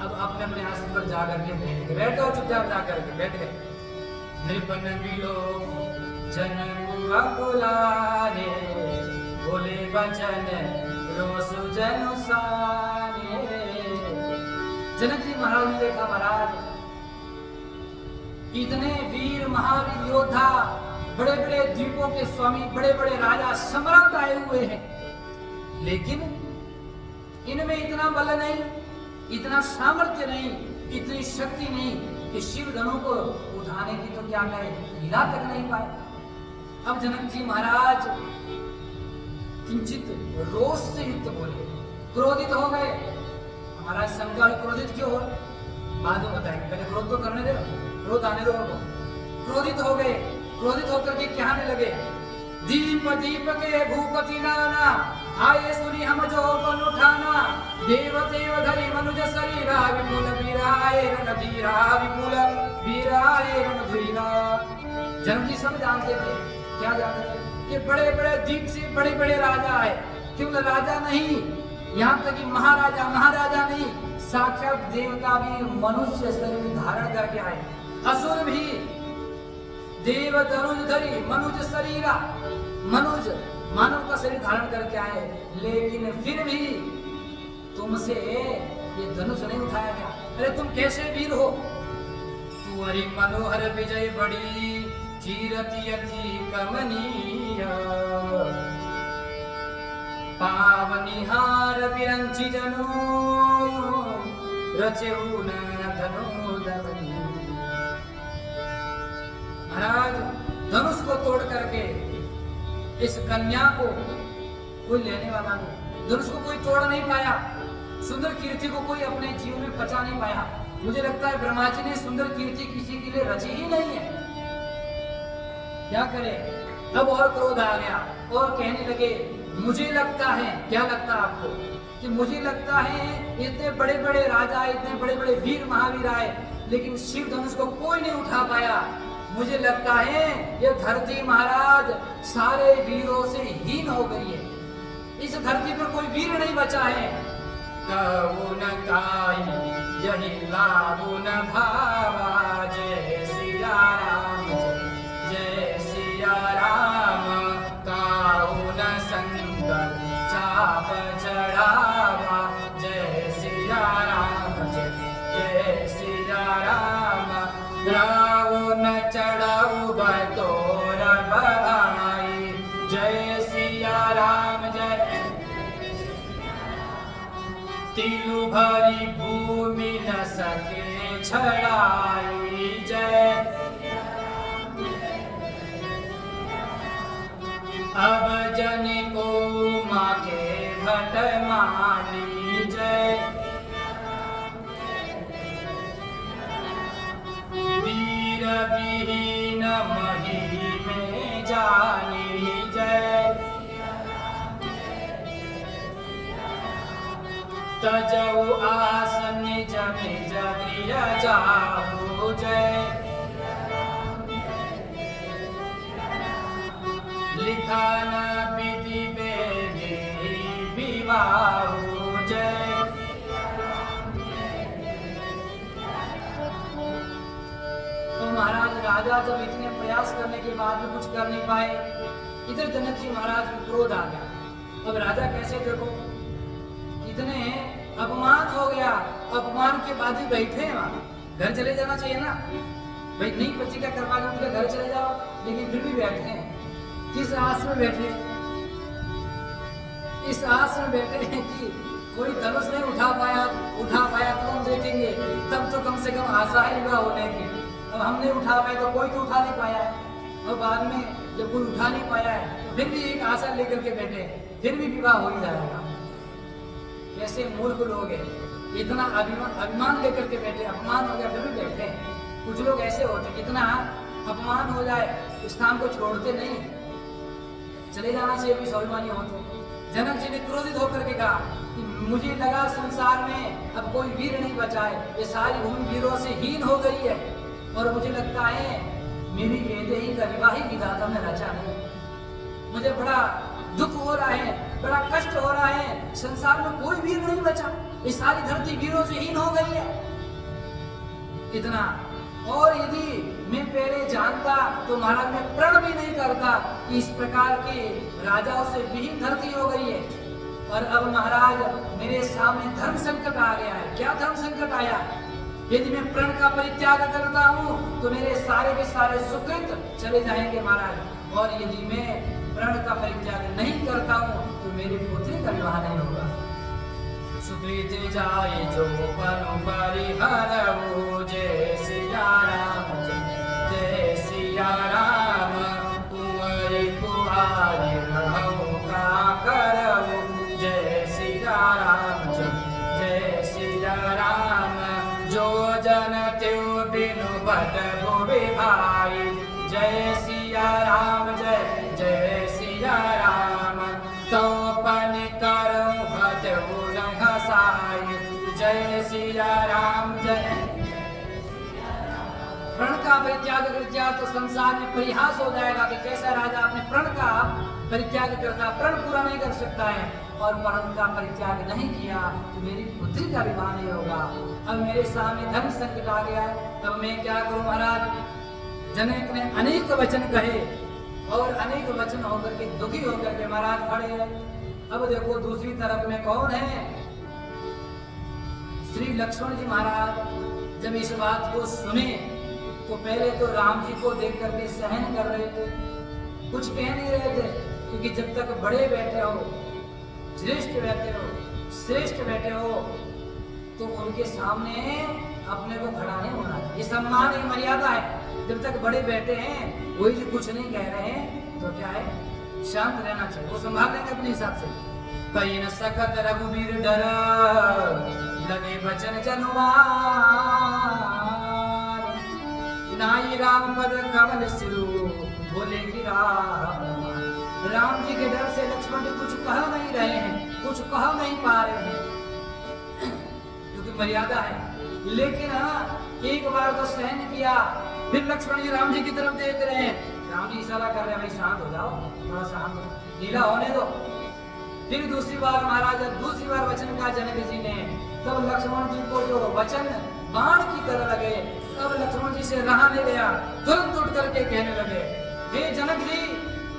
Speaker 1: अब अपने अपने आसन पर जा करके बैठ जाओ, चुपचाप जा करके बैठ गए। नृपन बिलो जन अकुलाने, बोले बचन रोसु जनुसाने। जनक जी महाराज ने देखा, महाराज इतने वीर महावीर योद्धा, बड़े बड़े द्वीपों के स्वामी, बड़े बड़े राजा सम्राट आए हुए हैं, लेकिन इनमें इतना बल नहीं, इतना सामर्थ्य नहीं, इतनी शक्ति नहीं कि शिव धनु को उठाने की तो क्या कहे, हीरा तक नहीं पाए। अब जनक जी महाराज किंचित रोष से युक्त बोले, क्रोधित हो गए। महाराज शंका, क्रोधित क्यों हो, बाद में बताएंगे, पहले क्रोध तो करने दे, क्रोध आने दो उनको। क्रोधित हो गए, क्रोधित होकर के कहने लगे, दीप दीप के भूपति नाना, आए सुनी हम जो बन उठाना, देव देव धरि मनुज शरीरा, विपुल वीराय रणधीरा, विपुल वीराय रणधीरा। जनक जी सब जानते थे, क्या जानते थे कि बड़े बड़े द्वीप से बड़े बड़े राजा आए, केवल राजा नहीं, यहाँ तक कि महाराजा, महाराजा नहीं, साक्षात देवता भी मनुष्य शरीर धारण करके आए, असुर भी देव तनुज धरी मनुज शरीरा, मनुज मानव का शरीर धारण करके आए, लेकिन फिर भी तुमसे ये धनुष नहीं उठाया गया। अरे तुम कैसे वीर हो, तुअरि मनोहर विजय बड़ी, चीरति अति कमनीय, पावनिहार विरंचि जनु, रचेऊ न धनुदमनी। महाराज धनुष को तोड़ करके इस कन्या को कोई लेने वाला नहीं, धनुष को कोई तोड़ नहीं पाया, सुंदर कीर्ति को कोई अपने जीवन में पचा नहीं पाया। मुझे लगता है ब्रह्मा जी ने सुंदर कीर्ति किसी के लिए रची ही नहीं है, क्या करे। अब और क्रोध आ गया और कहने लगे, मुझे लगता है, क्या लगता है आपको, कि मुझे लगता है इतने बड़े बड़े राजा, इतने बड़े बड़े वीर महावीर आए, लेकिन शिव धनुष को कोई नहीं उठा पाया। मुझे लगता है ये धरती महाराज सारे वीरों से हीन हो गई है, इस धरती पर कोई वीर नहीं बचा है। कहु न काई यही लागु न भावा, जय सिया राम, जय सिया राम, काहु न संकर चाप चढ़ावा, जय सिया राम, जय सिया राम, रावो न चढ़ाऊ बतोर बधाई, जय सिया राम, जय तिलु भरी भूमि न सके छड़ाई, जय अब जन को माके भट मानी, जय वीर विहीन मही में जानी, जय तजऊ आसन निज निज गृह जाहु, जय लिखा न विधि वेदी विवाहु, जय तो महाराज राजा जब इतने प्रयास करने के बाद भी कुछ कर नहीं पाए, इधर जनक जी महाराज को क्रोध आ गया। अब राजा कैसे, देखो कितने अपमान हो गया, अपमान के बाद ही बैठे हैं वहां, घर चले जाना चाहिए ना भाई, नहीं बच्ची क्या करवा के घर चले जाओ, लेकिन फिर भी बैठे हैं। किस आस में बैठे, इस आस में बैठे हैं कि कोई धनुष नहीं उठा पाया तो हम देखेंगे, तब तो कम से कम आशा है विवाह होने की। अब हमने उठा पाया तो कोई तो उठा नहीं पाया है, और बाद में जब कोई उठा नहीं पाया है तो फिर भी एक आशा लेकर के बैठे, फिर भी विवाह हो ही जाएगा। कैसे मूर्ख लोग हैं, इतना अभिमान लेकर के बैठे, अपमान हो गया फिर भी बैठे हैं। कुछ लोग ऐसे होते, कितना अपमान हो जाए स्थान को छोड़ते नहीं, चले जाना चाहिए भी स्वाभिमानी हो तो। जनक जी ने क्रोधित होकर के कहा कि मुझे लगा संसार में अब कोई वीर नहीं बचा है, ये सारी भूमि वीरों से हीन हो गई है, और मुझे लगता है मेरी वैदेही का विवाह ही विधाता ने रचा नहीं। मुझे बड़ा दुख हो रहा है, बड़ा कष्ट हो रहा है, संसार में कोई वीर नहीं बचा, इस सारी धरती वीरों से हीन हो गई है। इतना, और यदि मैं पहले जानता तो महाराज मैं प्रण भी नहीं करता कि इस प्रकार के राजाओं से विहीन धरती हो गई है। और अब महाराज मेरे सामने धर्म संकट आ गया है। क्या धर्म संकट आया? यदि मैं प्रण का परित्याग करता हूँ तो मेरे सारे के सारे सुकृत चले जाएंगे महाराज, और यदि मैं प्रण का परित्याग नहीं करता हूँ तो मेरी पुत्री का विवाह नहीं होगा। सुकृत जाए जो पनु परिहरऊ, जय सिया राम जय सिया राम, कुंवरी कुआरी रहऊ का करऊ, जय सिया राम जय सिया राम, जो जन त्यों बिनु भट भुवि भाई, जय सिया राम जय जय सिया राम, तो पन करऊं भटऊ न हसाई, जय सिया राम जय। प्रण का परित्याग कर दिया तो संसार में परिहास हो जाएगा कि कैसा राजा अपने प्रण का परित्याग करता, प्रण पूरा नहीं कर सकता है, और प्रण का परित्याग नहीं किया तो मेरी पुत्री का विवाह नहीं होगा। अब मेरे सामने धर्म संकट आ गया है, अब मैं क्या करूं महाराज? जनक ने अनेक वचन कहे और अनेक वचन होकर के दुखी होकर के महाराज खड़े हैं। अब देखो दूसरी तरफ में कौन है? श्री लक्ष्मण जी महाराज जब इस बात को सुने तो पहले तो राम जी को देख करके सहन कर रहे थे, कुछ कह नहीं रहे थे, क्योंकि जब तक बड़े बैठे हो, श्रेष्ठ बैठे हो, श्रेष्ठ बैठे हो तो उनके सामने अपने को खड़ा नहीं होना चाहिए। ये सम्मान है, मर्यादा है। जब तक बड़े बैठे हैं वही जो कुछ नहीं कह रहे हैं तो क्या है, शांत रहना चाहिए, वो संभाल लेंगे अपने हिसाब से। कई न सकत रघुवीर डर, लगे बचन जनुमान, नाई राम पद कमल सिरु, बोले कि राम जी के डर से लक्ष्मण जी कुछ कह नहीं रहे हैं, कुछ कह नहीं पा रहे हैं, क्योंकि मर्यादा है। लेकिन एक बार तो सहन किया, फिर लक्ष्मण जी राम जी की तरफ देख रहे हैं, राम जी इशारा कर रहे हैं, भाई शांत हो जाओ, थोड़ा शांत हो, लीला होने दो। फिर दूसरी बार महाराज दूसरी बार वचन कहा जनक जी ने, तब लक्ष्मण जी को जो वचन बाण की तरह लगे, तब लक्ष्मण जी से रहा नहीं गया, तुरंत उठ करके कहने लगे, हे जनक जी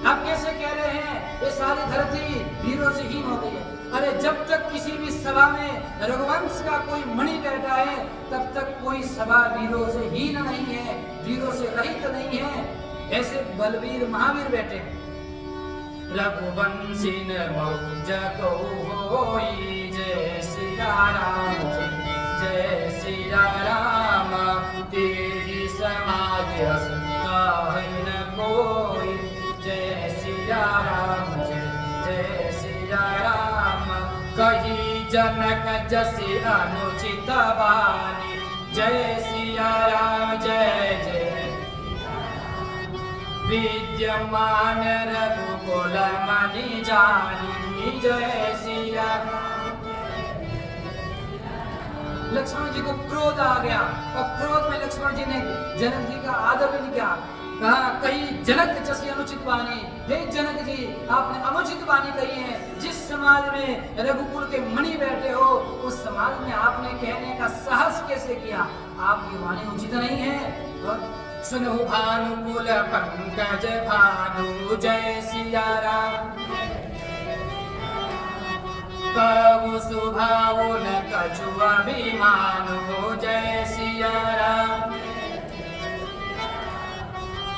Speaker 1: आप कैसे कह रहे हैं ये सारी धरती वीरों से हीन हो गई है? अरे जब तक किसी भी सभा में रघुवंश का कोई मणि बैठा है तब तक कोई सभा वीरों से हीन नहीं है, वीरों से रहित नहीं है। ऐसे बलवीर महावीर बैठे हैं। रघुवंशी न मौज को होई, जय सिया राम जय सिया राम, तेरी समाज न कोई, जय सिया राम जय सिया राम, कही जनक जसि अनुचित बानी, जय सिया राम जय जय, विद्यमान रघुकुल मणि जानी, जय सिया। लक्ष्मण जी को क्रोध आ गया, और क्रोध में लक्ष्मण जी ने जनक जी का आदर भी नहीं किया, कहा कहीं जनक जैसी अनुचित वाणी, हे जनक जी आपने अनुचित वाणी कही है। जिस समाज में रघुकुल के मणि बैठे हो उस समाज में आपने कहने का साहस कैसे किया? आपकी वाणी उचित नहीं है। और सुनो भानुकुल पंकज भानु, जय सिया राम, कबु सुभाव न कछु अभिमानु, जय सिया राम,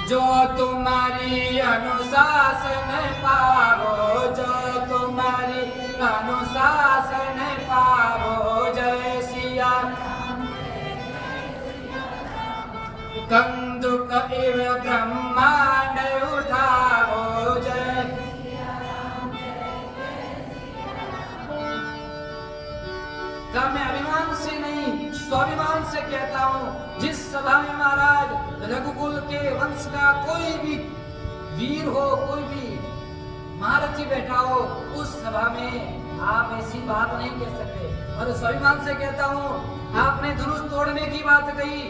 Speaker 1: जो तुम्हारी अनुशासन पावो, जो तुम्हारी अनुशासन पावो, जय सिया। कंदुक इव ब्रह्मांड उठावो, जय। क्या मैं अभिमान से नहीं स्वाभिमान से कहता हूँ, जिस सभा में महाराज रघुकुल के वंश का कोई भी वीर हो, कोई भी महारथी बैठा हो, उस सभा में आप ऐसी बात नहीं कह सकते। और स्वाभिमान से कहता हूँ, आपने धनुष तोड़ने की बात कही,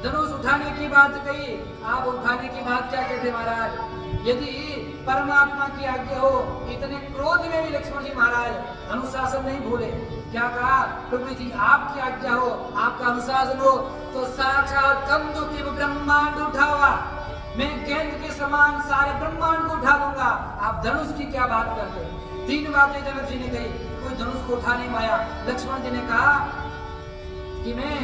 Speaker 1: धनुष उठाने की बात कही। आप उठाने की बात क्या कहते महाराज? यदि परमात्मा की आज्ञा हो, इतने क्रोध में भी लक्ष्मण जी महाराज अनुशासन नहीं भूले। क्या कहा? प्रभु जी आपकी आज्ञा हो, आपका अनुशासन हो तो साक्षात कंदु की ब्रह्मांड उठावा, मैं गेंद के समान सारे ब्रह्मांड को उठा लूंगा। आप धनुष की क्या बात करते हैं? 3 बातें जनक जी ने कही, कोई धनुष को उठा नहीं पाया। लक्ष्मण जी ने कहा कि मैं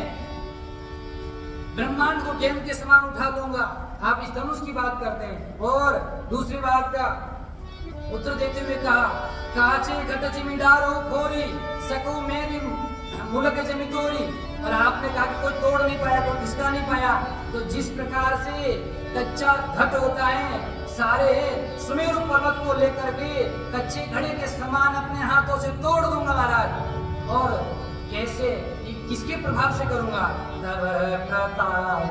Speaker 1: ब्रह्मांड को गेंद के समान उठा लूंगा। आप इस धनुष की बात करते हैं। और दूसरी बात का उत्तर देते हुए कहा, काचे घट जिमी डारो खोरी सकू मेरी मुलक जमी तोरी। और आपने कहा कि कोई तोड़ नहीं पाया, कोई खिसका नहीं पाया। तो जिस प्रकार से कच्चा घट होता है, सारे सुमेरु पर्वत को लेकर के कच्चे घड़े के समान अपने हाथों से तोड़ दूंगा महाराज। और कैसे, किसके प्रभाव से करूंगा? तव प्रताप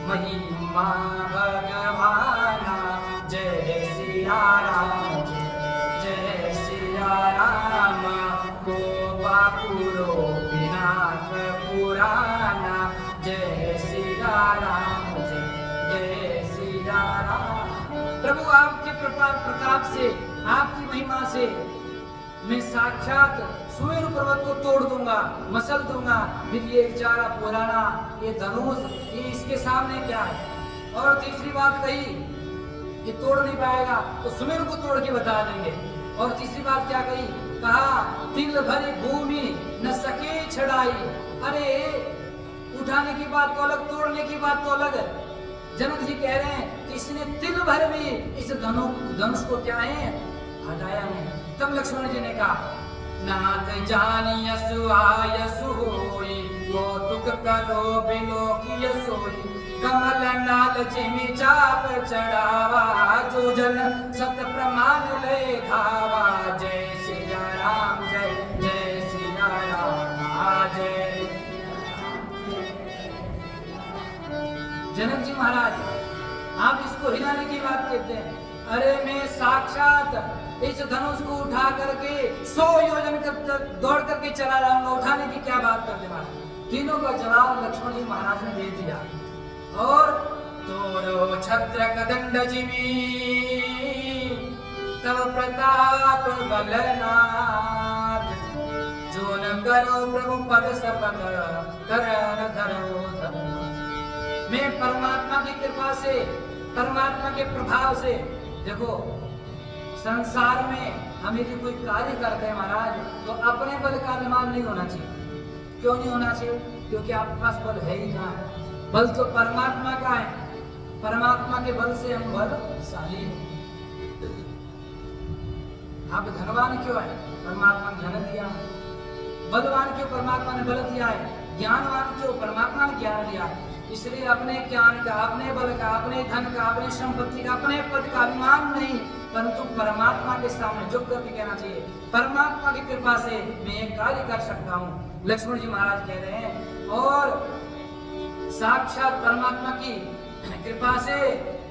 Speaker 1: महिमा भगवाना, जय सिया राम, जय सिया राम। गोपापुरो विनाश पुराना, जय सिया राम, जय सिया राम। प्रभु आपके प्रताप से, आपकी महिमा से मैं साक्षात सुमेरु पर्वत को तोड़ दूंगा, मसल दूंगा। फिर ये बेचारा पुराना ये धनुष, ये इसके सामने क्या है? और तीसरी बात कही कि तोड़ नहीं पाएगा तो सुमेरु को तोड़ के बता देंगे। और तीसरी बात क्या कही? कहा तिल भरी भूमि न सके छड़ाई। अरे उठाने की बात तो अलग, तोड़ने की बात तो अलग। जनक जी कह रहे हैं कि इसने तिल भर भी इस धनुष को क्या है हटाया नहीं। तब लक्ष्मण जी ने कहा, नाथ जानी यसु आयसु होई, कौतुक करो बिलोकी सोई। कमल नाल जिमि चाप चढ़ावा, जो जन सत प्रमाण ले धावा। जय सिया राम, जय जय सिया राम, जय। जनक जी महाराज, आप इसको हिलाने की बात कहते हैं। अरे मैं साक्षात इस धनुष को उठा करके 100 योजन दौड़ करके चला जाऊंगा। उठाने की क्या बात करते महाराज? तीनों का जवाब लक्ष्मण जी महाराज ने दे दिया। और तोरो छत्र कदंड जिमी, तव प्रताप बलनाथ। जो न करो प्रभु पद सपद, करन धरो धरो। मैं परमात्मा की कृपा से, परमात्मा के प्रभाव से, देखो संसार में हम यदि कोई कार्य करते हैं महाराज, तो अपने बल का अभिमान नहीं होना चाहिए। क्यों नहीं होना चाहिए? क्योंकि आपके पास बल है ही कहाँ है? बल तो परमात्मा का है। परमात्मा के बल से हम बलशाली हैं। आप धनवान क्यों है? परमात्मा ने धन दिया। बलवान क्यों? परमात्मा ने बल दिया है। ज्ञानवान क्यों? परमात्मा ने ज्ञान दिया है। इसलिए अपने ज्ञान का, अपने बल का, अपने धन का, अपने संपत्ति का, अपने पद का अभिमान नहीं, परंतु परमात्मा के सामने झुक करके कहना चाहिए, परमात्मा की कृपा से मैं ये कार्य कर सकता हूँ। लक्ष्मण जी महाराज कह रहे हैं। और साक्षात परमात्मा की कृपा से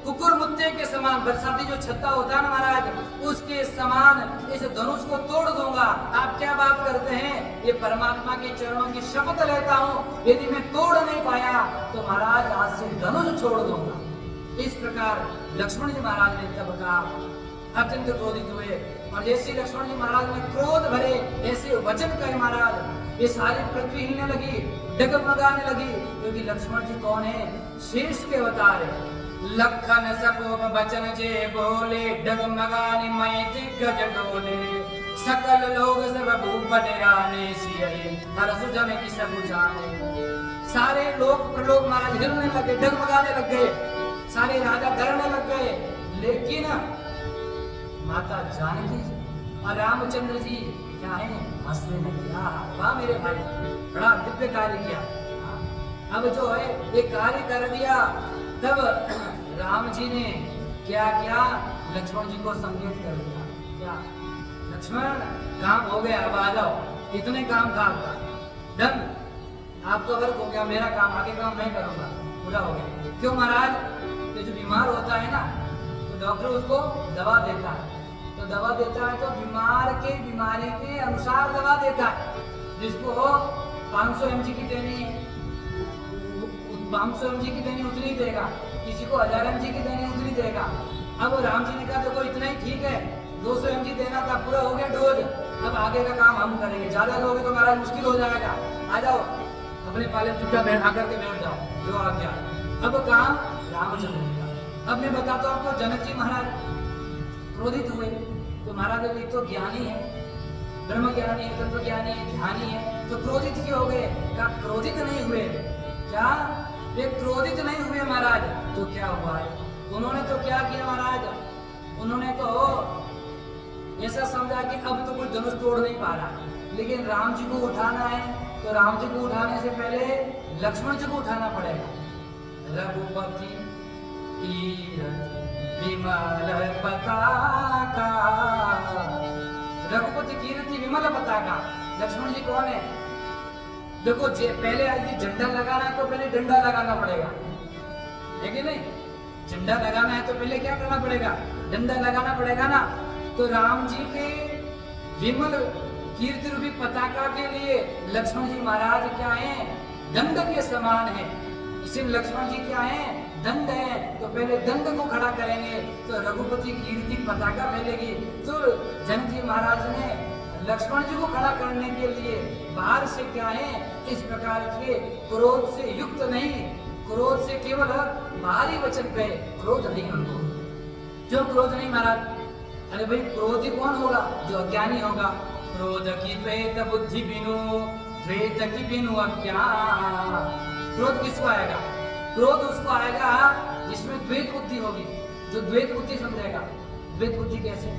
Speaker 1: कुकुर मुत्ते के समान, बरसाती जो छत्ता होता है ना महाराज, उसके समान इस धनुष को तोड़ दूंगा। आप क्या बात करते हैं? ये परमात्मा के चरणों की शपथ लेता हूँ, यदि मैं तोड़ नहीं पाया तो महाराज आज से धनुष छोड़ दूंगा। इस प्रकार लक्ष्मण जी महाराज ने तब कहा, अत्यंत क्रोधित हुए। और जैसे लक्ष्मण जी महाराज ने क्रोध भरे ऐसे वचन कहे महाराज, ये सारी पृथ्वी हिलने लगी, डगमगाने लगी। क्योंकि लक्ष्मण जी कौन है? शेष के अवतार है। लखन सकोप बचन जे बोले, डगमगाने मई दिग्गज डोले। सकल लोग सब भूप डराने, सिय हर सुजन की सब जाने। सारे लोग प्रलोक महाराज हिलने लगे, डगमगाने लग गए, सारे राजा डरने लग गए। लेकिन माता जानकी जी और रामचंद्र जी क्या है? हंसने लगे। वाह मेरे भाई, बड़ा दिव्य कार्य किया। अब जो है ये कार्य कर दिया। तब राम जी ने क्या किया? लक्ष्मण जी को संकेत कर दिया। क्या? लक्ष्मण काम हो गया, अब आ जाओ। इतने काम था आपका, डन, आपका वर्क हो गया, मेरा काम, आगे काम मैं करूंगा, पूरा हो गया। क्यों महाराज? ये जो बीमार होता है ना, तो डॉक्टर उसको दवा देता है। तो दवा देता है तो बीमार के बीमारी के अनुसार दवा देता है। जिसको 500 mg की देनी है 500 mg की देनी उतनी ही देगा, किसी को 1000 mg की देनी उतनी देगा। अब राम जी ने कहा देखो इतना ही ठीक है, 200 mg देना था, पूरा हो गया डोज, अब आगे का काम हम करेंगे, ज्यादा लोगे तो महाराज मुश्किल हो जाएगा, आ जाओ अपने पाले चुपचाप आकर के बैठ जाओ, जो आ गया। अब काम रामचंद्र जी का। अब मैं बताता हूँ आपको, जनक जी महाराज क्रोधित हुए तो महाराज एक तो ज्ञानी है, ब्रह्म ज्ञानी है, तत्व ज्ञानी है, ध्यानी है, तो क्रोधित क्यों हो गए? क्या क्रोधित नहीं हुए? क्या वे क्रोधित नहीं हुए महाराज? तो क्या हुआ है? उन्होंने तो क्या किया महाराज, उन्होंने तो ऐसा समझा कि अब तो कोई धनुष तोड़ नहीं पा रहा, लेकिन राम जी को उठाना है, तो राम जी को उठाने से पहले लक्ष्मण जी को उठाना पड़ेगा। रघुपति कीरति विमल पताका, रघुपति कीरति विमल पताका, लक्ष्मण जी कौन है? देखो पहले यदि झंडा लगाना है तो पहले डंडा लगाना पड़ेगा, है कि नहीं? झंडा लगाना है तो पहले क्या करना पड़ेगा? डंडा लगाना पड़ेगा ना। तो राम जी के विमल कीर्ति रूपी पताका के लिए लक्ष्मण जी महाराज क्या हैं? दंड के समान है। इसे लक्ष्मण जी क्या है? दंड है। तो पहले दंड को खड़ा करेंगे तो रघुपति कीर्ति पताका फैलेगी। तो जनक जी महाराज ने लक्ष्मण जी को खड़ा करने के लिए बाहर से क्या है, इस प्रकार के क्रोध से युक्त नहीं, क्रोध से केवल बाहरी वचन कहे, क्रोध नहीं उनको। क्यों क्रोध नहीं महाराज? अरे भाई क्रोधी कौन होगा? जो अज्ञानी होगा। क्रोध की द्वैत बुद्धि बिनु, द्वैत की बिनु अज्ञान। क्रोध किसको आएगा? क्रोध उसको आएगा जिसमें द्वैत बुद्धि होगी, जो द्वैत बुद्धि समझेगा। द्वैत बुद्धि कैसे?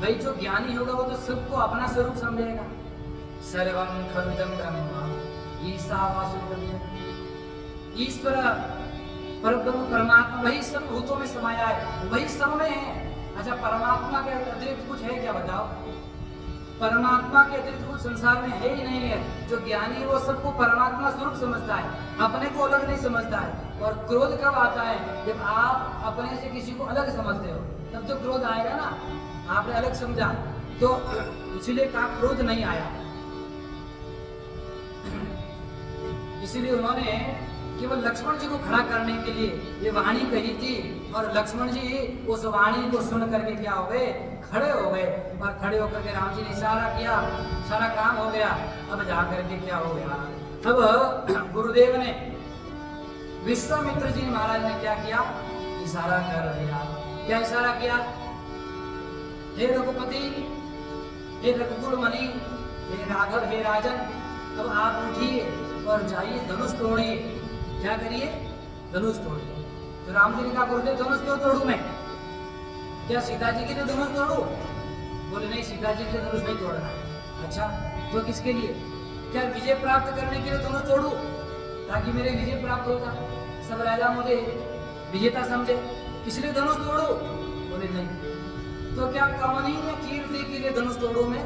Speaker 1: भाई जो ज्ञानी होगा वो तो सबको अपना स्वरूप समझेगा। सर्वं खलुदं ब्रह्म ईशावास्यं, ईश्वर परब्रह्म परमात्मा वही सब भूतों में समाया है, वही सब में है। अच्छा परमात्मा के अतिरिक्त कुछ है क्या? बताओ। परमात्मा के अतिरिक्त कुछ संसार में है ही नहीं है। जो ज्ञानी है वो सबको परमात्मा स्वरूप समझता है, अपने को अलग नहीं समझता है। और क्रोध कब आता है? जब आप अपने से किसी को अलग समझते हो, तब तो क्रोध आएगा ना। आपने अलग समझा तो इसलिए कहा क्रोध नहीं आया। इसलिए उन्होंने केवल लक्ष्मण जी को खड़ा करने के लिए ये वाणी कही थी, और लक्ष्मण जी उस वाणी को सुन करके क्या हो गए? खड़े हो गए। और खड़े होकर के राम जी ने इशारा किया, सारा काम हो गया। अब जाकर के क्या हो गया? अब गुरुदेव ने, विश्वामित्र जी महाराज ने क्या किया? इशारा कर दिया। क्या इशारा किया? हे रघुपति, हे रघुकुल मणि, हे राघव, हे राजन, अब आप उठिए और जाइए धनुष तोड़िए। क्या करिए? धनुष तोड़िए। तो राम जी ने कहा गुरुदेव धनुष क्यों तोड़ू मैं? क्या सीता जी के लिए धनुष तोड़ू? बोले नहीं, सीता जी के लिए धनुष नहीं तोड़ना। अच्छा तो किसके लिए? क्या विजय प्राप्त करने के लिए धनुष तोड़ू, ताकि मेरे विजय प्राप्त हो जाए, सब राजा मुझे विजेता समझे, इसलिए धनुष तोड़ू? बोले नहीं। तो क्या कमनीय कीर्ति के लिए धनुष तोड़ू मैं?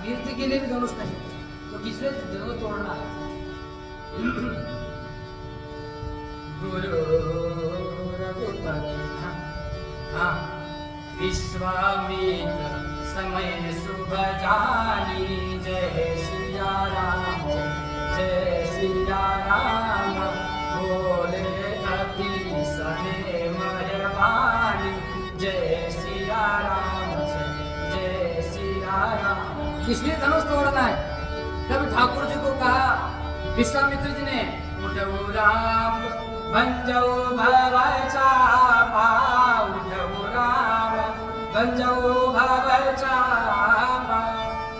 Speaker 1: कीर्ति के लिए भी धनुष नहीं, तो किस लिए धनुष तोड़ना? गुरु रघुपति हाँ विश्वामित्र समय शुभ जानी, जय सिया राम, जय सिया राम, बोले अति सने मेहरबानी, जय सिया राम, जय सिया राम। किसलिए धनुष तोड़ना है? तब ठाकुर जी को कहा विश्वामित्र जी ने, उठो राम बंजो भव चापा, उठो राम बंजो भव चापा,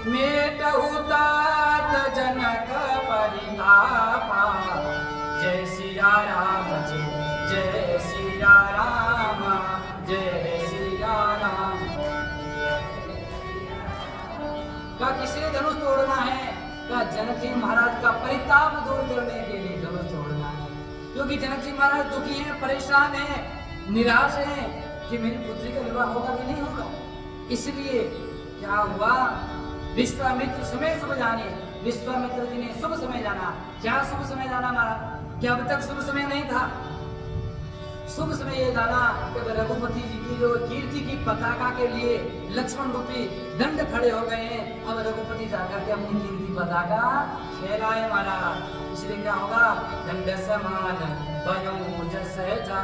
Speaker 1: मेटहु तात जनक परितापा, जय सिया राम, जय सिया राम, जय सिया राम। का किसलिए धनुष तोड़ना है? का जनक जी महाराज का परिताप दूर करने के लिए धनुष तोड़ना है। क्योंकि जनक जी महाराज दुखी हैं, परेशान हैं, निराश हैं कि मेरी पुत्री का विवाह होगा कि नहीं होगा। इसलिए क्या हुआ? विश्वामित्र समय शुभ जाने, विश्वामित्र जी ने शुभ समय जाना। क्या शुभ समय जाना महाराज? क्या अब तक शुभ समय नहीं था? शुभ समय ये जाना कि रघुपति जी की जो कीर्ति की पताका के लिए लक्ष्मण रूपी दंड खड़े हो गए हैं। अब रघुपति जाकर के अपनी कीर्ति पताका फैलाए महाराज। इसलिए क्या होगा, दंड समान भयो जस जा।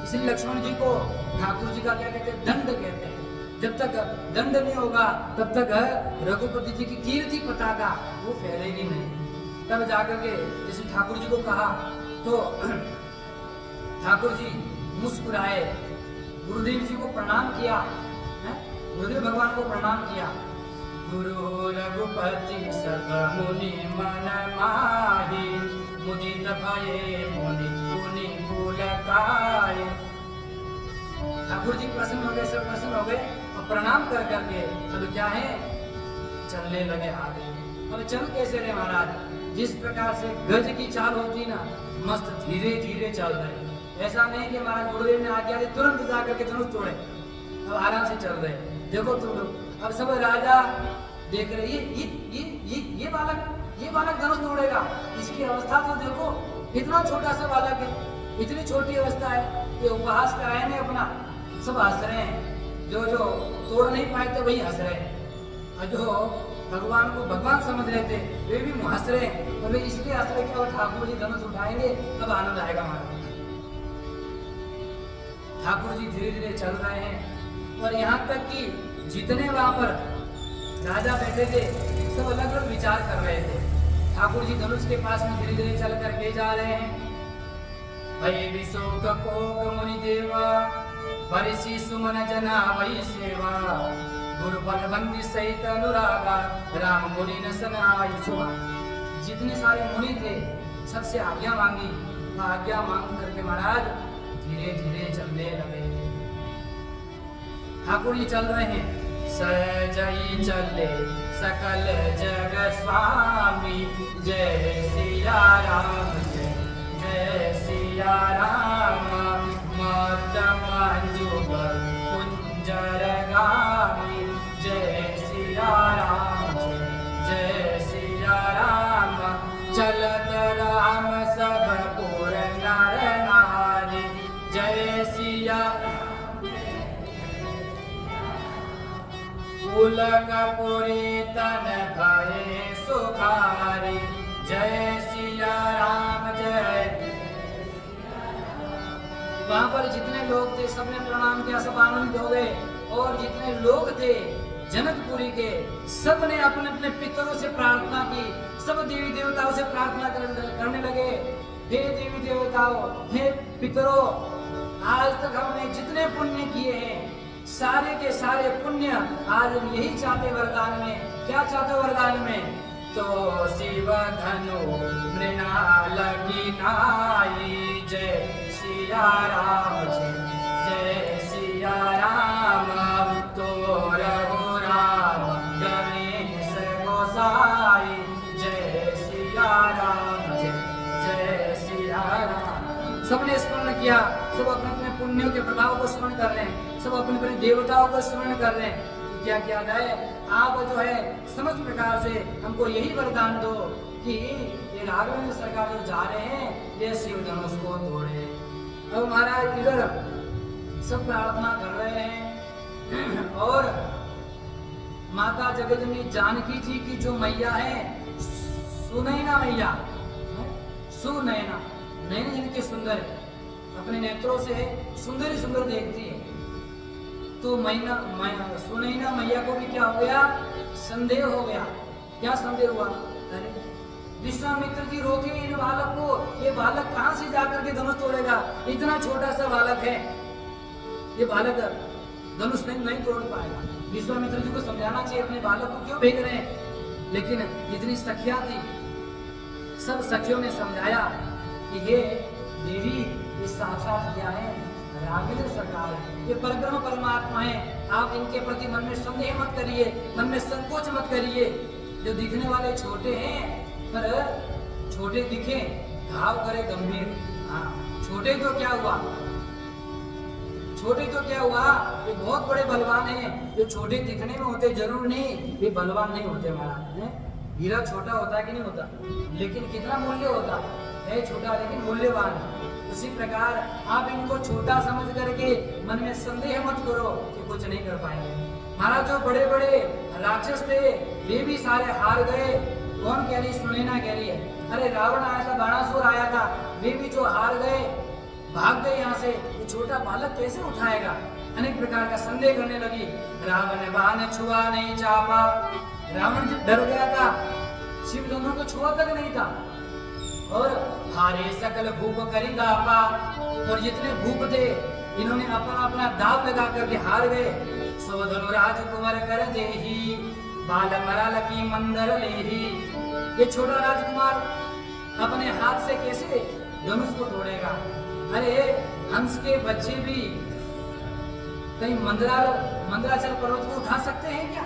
Speaker 1: इसलिए लक्ष्मण जी को ठाकुर जी का क्या कहते हैं, दंड कहते हैं। जब तक दंड नहीं होगा तब तक रघुपति जी की कीर्ति पताका वो फैलेगी नहीं। तब जाकर के जैसे ठाकुर जी को कहा तो ठाकुर जी मुस्कुराए, गुरुदेव जी को प्रणाम किया, गुरुदेव भगवान को प्रणाम किया। गुरु रघुपति सब मुनि मन माही, मुदित भये मुनि मुनि पुलकाये। ठाकुर जी प्रसन्न हो गए, सब प्रसन्न हो गए और प्रणाम कर करके अब क्या है, चलने लगे आगे। अब चल कैसे रहे महाराज, जिस प्रकार से गज की चाल होती ना, मस्त धीरे धीरे चल रहे। ऐसा नहीं कि महाराज गुरुदेव ने आज्ञा दी तुरंत जाकर के धनुष तोड़े, अब आराम से चल रहे। देखो तुम लोग, अब सब राजा देख रहे, ये बालक धनुष तोड़ेगा, इसकी अवस्था तो देखो, इतना छोटा सा बालक है, इतनी छोटी अवस्था है। ये उपहास कराए ने अपना, सब हंस रहे हैं। जो जो तोड़ नहीं पाए थे वही हंस रहे हैं, और जो भगवान को भगवान समझ रहे थे वे भी हंस रहे हैं। और वे इसलिए हंस रहे कि ठाकुर जी धनुष उठाएंगे तब आनंद आएगा हमारा। ठाकुर जी धीरे धीरे चल रहे हैं और यहाँ तक कि जितने वहां पर राजा बैठे थे सब अलग अलग विचार कर रहे थे। ठाकुर जी धनुष के पास में धीरे धीरे चल करके जा रहे हैं। भय विशोक कोक मुनि देवा, बरिसी सुमन जना वही सेवा, गुरुपद बंदी सहित अनुरागा, राम मुनि न सनाई सुहा। जितने सारे मुनि थे सबसे आज्ञा मांगी, आज्ञा मांग करके महाराज धीरे धीरे चलने लगे। ठाकुर जी चल रहे हैं, सजई चले सकल जग स्वामी, जय सिया राम जय जय सिया राम, मत मंजुबर कुंजर गामी, जय सिया राम जय जय सिया राम, चलत राम सब पुर नर नारी, जय सिया पुलकपुरी तन भये सुखारी, जय सिया राम जय। वहां पर जितने लोग थे सबने प्रणाम किया, सब आनंदित हो गए। और जितने लोग थे जनकपुरी के, सब ने अपने अपने पितरों से प्रार्थना की, सब देवी देवताओं से प्रार्थना करने लगे। हे देवी देवताओं, हे पितरों, आज तक हमने जितने पुण्य किए हैं सारे के सारे पुण्य आज हम यही चाहते वरदान में। क्या चाहते वरदान में? तो शिव धनु मृणाल की नाई, जय सिया राम जय जय सिया राम, तो रघु राम गणेश गोसाई, जय सिया राम जय जय सिया राम। सबने स्मरण किया, सब अपने अपने पुण्यों के प्रभाव को स्मरण कर रहे हैं, सब अपने अपने देवताओं को स्मरण कर रहे हैं। क्या किया जाए, आप जो है समस्त प्रकार से हमको यही वरदान दो कि ये राघवेंद्र सरकार जो जा रहे हैं ये शिव धनुष को तोड़े। अब महाराज इधर सब प्रार्थना कर रहे हैं और माता जगदम्बी जानकी जी की जो मैया है, सुनैना मैया, सुनैना, नैन जिनके सुंदर है, अपने नेत्रों से सुंदर ही सुंदर देखती है। तो सुनैना मैया को भी क्या हो गया, संदेह हो गया। क्या संदेह हुआ? अरे विश्वामित्र जी रोके इन बालक को, ये बालक कहां से जाकर के धनुष तोड़ेगा, इतना छोटा सा बालक है, ये बालक धनुष नहीं तोड़ पाएगा। विश्वामित्र जी को समझाना चाहिए, अपने बालक को क्यों भेज रहे हैं। लेकिन जितनी सखियां थी सब सखियों ने समझाया कि ये देवी ये साक्षात क्या है, राघवेंद्र सरकार है, ये परब्रह्म परमात्मा है। आप इनके प्रति मन में संदेह मत करिए, मन में संकोच मत करिए। जो दिखने वाले छोटे हैं पर छोटे दिखे घाव करे गंभीर। हाँ, छोटे तो क्या हुआ, छोटे तो क्या हुआ, ये बहुत बड़े बलवान हैं। जो छोटे दिखने में होते जरूर नहीं ये बलवान नहीं होते। महाराज हीरा छोटा होता है कि नहीं होता, लेकिन कितना मूल्य होता है, छोटा लेकिन मूल्यवान है। उसी प्रकार आप इनको छोटा समझ करके मन में संदेह मत करो कि कुछ नहीं कर पाएंगे। महाराज जो बड़े बड़े राक्षस थे वे भी सारे हार गए, कौन कह रही? सुनैना कह रही है। अरे रावण आया था, बाणासुर आया था, वे भी जो हार गए, भाग गए यहाँ से, ये छोटा बालक कैसे उठाएगा? अनेक प्रकार का संदेह करने लगी। रावण बाण छुआ नहीं चापा, रावण डर गया था, शिव दोनों को छुआ तक नहीं था। और हारे सकल भूप करी दापा, और जितने भूप थे इन्होंने अपना अपना दाव लगा करके हार गए। सो धनुराज कुंवर कर देही, बाल मराल की मंदर लेही। ये छोटा राजकुमार अपने हाथ से कैसे धनुष को तोड़ेगा? अरे हंस के बच्चे भी कहीं मंदराचल पर्वत को उठा सकते हैं क्या?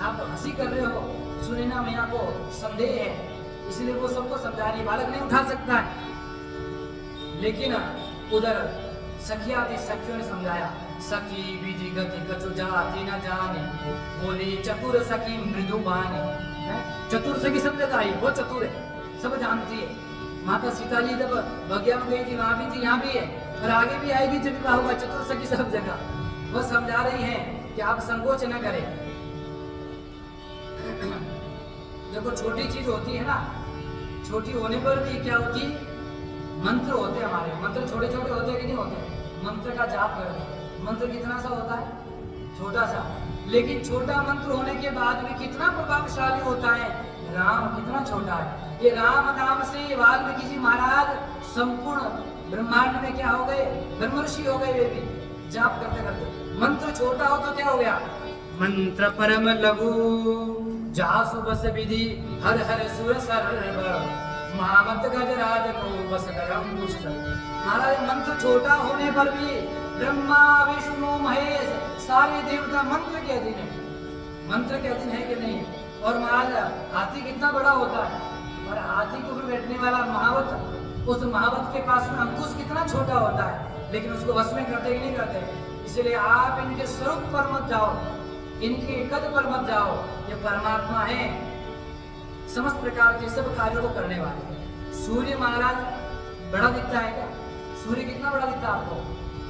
Speaker 1: आप हंसी कर रहे हो। सुनैना मैया को संदेह है, इसलिए वो सबको समझा रही, बालक नहीं उठा सकता है। लेकिन उधर सखिया थी, सखियों ने समझाया। सखी विधि गति कछु जाति न जाने, बोली चतुर सखी मृदु बानी। चतुर सखी सब जगह आई, वो चतुर है, सब जानती है। माता सीता जी जब बगिया में गई थी, वहां भी थी, यहाँ भी है, और आगे भी आएगी जब विवाह होगा। चतुर सखी सब जगह वो समझा रही है कि आप संकोच न करें। देखो छोटी चीज होती है ना, छोटी होने पर भी क्या होती? मंत्र होते हैं हमारे, मंत्र छोटे छोटे होते कि नहीं होते? मंत्र का जाप करते, मंत्र कितना सा होता है? छोटा सा, लेकिन छोटा मंत्र होने के बाद भी कितना प्रभावशाली होता है। राम कितना छोटा है, ये राम नाम से वाल्मीकि जी महाराज संपूर्ण ब्रह्मांड में क्या हो गए? ब्रह्मर्षि हो गए। वे भी जाप करते करते। मंत्र छोटा हो तो क्या हो गया? मंत्र परम लघु, जासु बस विधि हर हर सुर सर्व, महामत गजराज को बस करम कुछ। महाराज मंत्र छोटा होने पर भी ब्रह्मा विष्णु महेश सारे देवता मंत्र के अधीन है। मंत्र के अधीन है कि नहीं? और महाराज हाथी कितना बड़ा होता है, और हाथी के ऊपर बैठने वाला महावत, उस महावत के पास में अंकुश कितना छोटा होता है, लेकिन उसको वश में करते कि नहीं करते? इसलिए आप इनके स्वरूप पर मत जाओ, इनके कद पर मत जाओ। ये परमात्मा है, समस्त प्रकार के सब कार्यों को करने वाले। सूर्य महाराज बड़ा दिखता है क्या? सूर्य कितना बड़ा दिखता है आपको?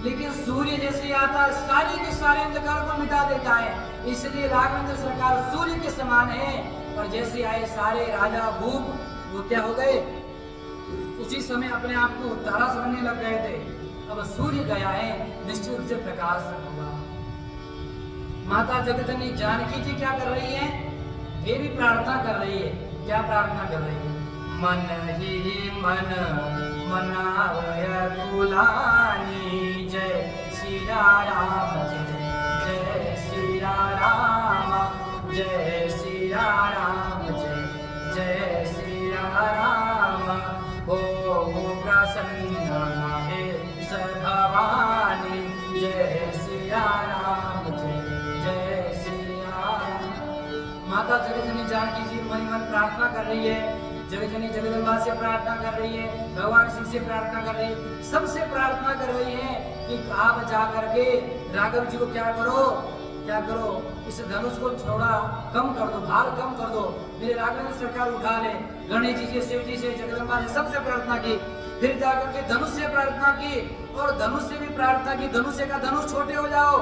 Speaker 1: लेकिन सूर्य जैसे आता है सारे के सारे अंधकार को मिटा देता है। इसलिए राघवेंद्र सरकार सूर्य के समान है। और जैसे आए सारे राजा भूप, वो क्या हो गए? उसी समय अपने आप को तारा समझने लग गए थे। अब सूर्य गया है, निश्चित रूप से प्रकाश होगा। माता जगदनी जानकी जी क्या कर रही है? ये भी प्रार्थना कर रही है। क्या प्रार्थना कर रही है? मन ही मन मनावय कुलानी, जय सिया राम, जय सिया राम, जय सिया राम, जय सिया राम। हो प्रसन्न महेश भवानी, जय सिया राम, जय सिया राम। माता जगदनी जानकी जी मन मन प्रार्थना कर रही है। जगजनी जगदम्बा से प्रार्थना कर रही है, भगवान शिव से प्रार्थना कर रही है, सबसे प्रार्थना कर रही है कि आप जा करके राघव जी को क्या करो, इस धनुष को थोड़ा कम कर दो, भार कम कर दो, मेरे राघवेंद्र सरकार उठा ले। गणेश जी से, शिव जी से, जगदम्बा से सबसे प्रार्थना की। फिर जाकर के धनुष से प्रार्थना की, और धनुष से भी प्रार्थना की, धनुष का धनुष छोटे हो जाओ।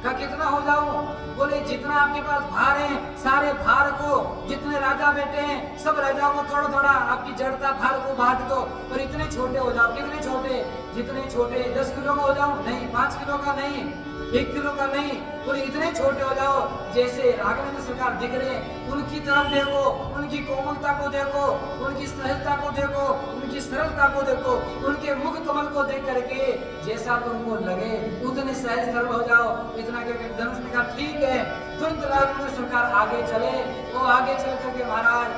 Speaker 1: का कितना हो जाऊं? बोले जितना आपके पास भार है, सारे भार को, जितने राजा बेटे हैं सब राजाओं को थोड़ा थोड़ा आपकी जड़ता भार को बांट दो, और इतने छोटे हो जाओ। कितने छोटे? जितने छोटे 10 किलो का हो जाऊं? नहीं, 5 किलो का नहीं, 1 किलो का नहीं, बोले इतने छोटे हो जाओ जैसे राघवेंद्र सरकार दिख रहे हैं। उनकी तरफ देखो, उनकी कोमलता को देखो, उनकी सहजता को देखो, उनकी सरलता को देखो, उनके मुख कमल को देख करके जैसा तुमको लगे उतने सहज सरल हो जाओ। इतना कहकर धनुष ने कहा ठीक है। तुरंत राघवेंद्र सरकार आगे चले। वो आगे चल करके महाराज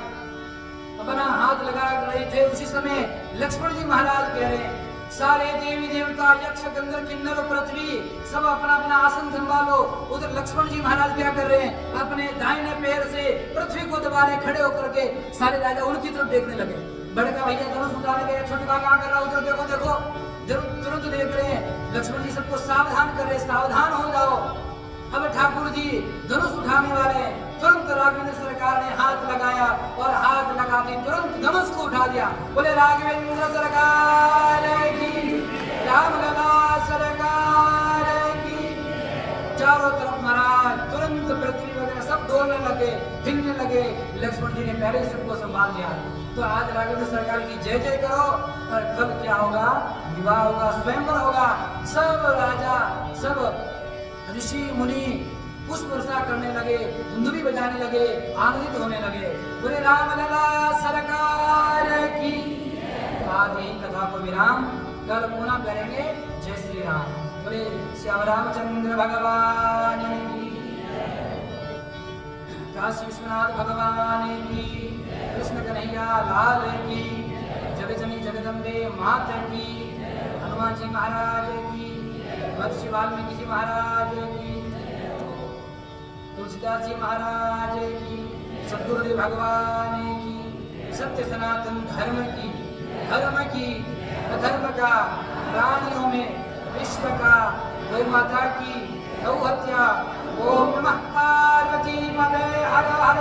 Speaker 1: अपना हाथ लगा रहे थे। उसी समय लक्ष्मण जी महाराज कह रहे हैं, सारे देवी देवता, यक्ष, गंधर्व, किन्नर और पृथ्वी सब अपना अपना आसन संभालो। उधर लक्ष्मण जी महाराज क्या कर रहे हैं? अपने दाहिने पैर से पृथ्वी को दबा रहे, खड़े होकर के। सारे राजा उनकी तरफ देखने लगे। बड़का भैया धनुष उठाने गए, छोटे का क्या कर रहा है? उधर देखो देखो, तुरंत देख रहे हैं। लक्ष्मण जी सबको सावधान कर रहे, सावधान हो जाओ। अब ठाकुर जी धनुष उठाने वाले हैं। तुरंत राघवेंद्र सरकार ने हाथ लगाया, और हाथ लगाते तुरंत धनुष को उठा दिया। बोले राघवेंद्र सरकार की, रामलला सरकार की। चारों तरफ महाराज तुरंत पृथ्वी वगैरह सब डोलने लगे, हिलने लगे। लक्ष्मण जी ने पहले सबको तो आज राघवेंद्र सरकार की जय जय करो। और कल क्या होगा? विवाह होगा, स्वयंवर होगा। सब राजा, सब ऋषि मुनि पुष्प वर्षा करने लगे, धुंधुली बजाने लगे, आनंदित होने लगे। बोले रामलला सरकार की। आज यही कथा को विराम, कल पुनः करेंगे। जय श्री राम। बोले श्याम रामचंद्र भगवान की, काशी विश्वनाथ भगवान की, कृष्ण कन्हैया लाल की, जगजनी जगदम्बे माता की, हनुमान जी महाराज की, महर्षि वाल्मीकि जी महाराज की, तुलसीदास जी महाराज की, सद्गुरुदेव भगवान की, सत्य सनातन धर्म की, अधर्म का, प्राणियों में विश्व का, गौ माता की, गौ हत्या। ओम नमः पार्वती पते हर हर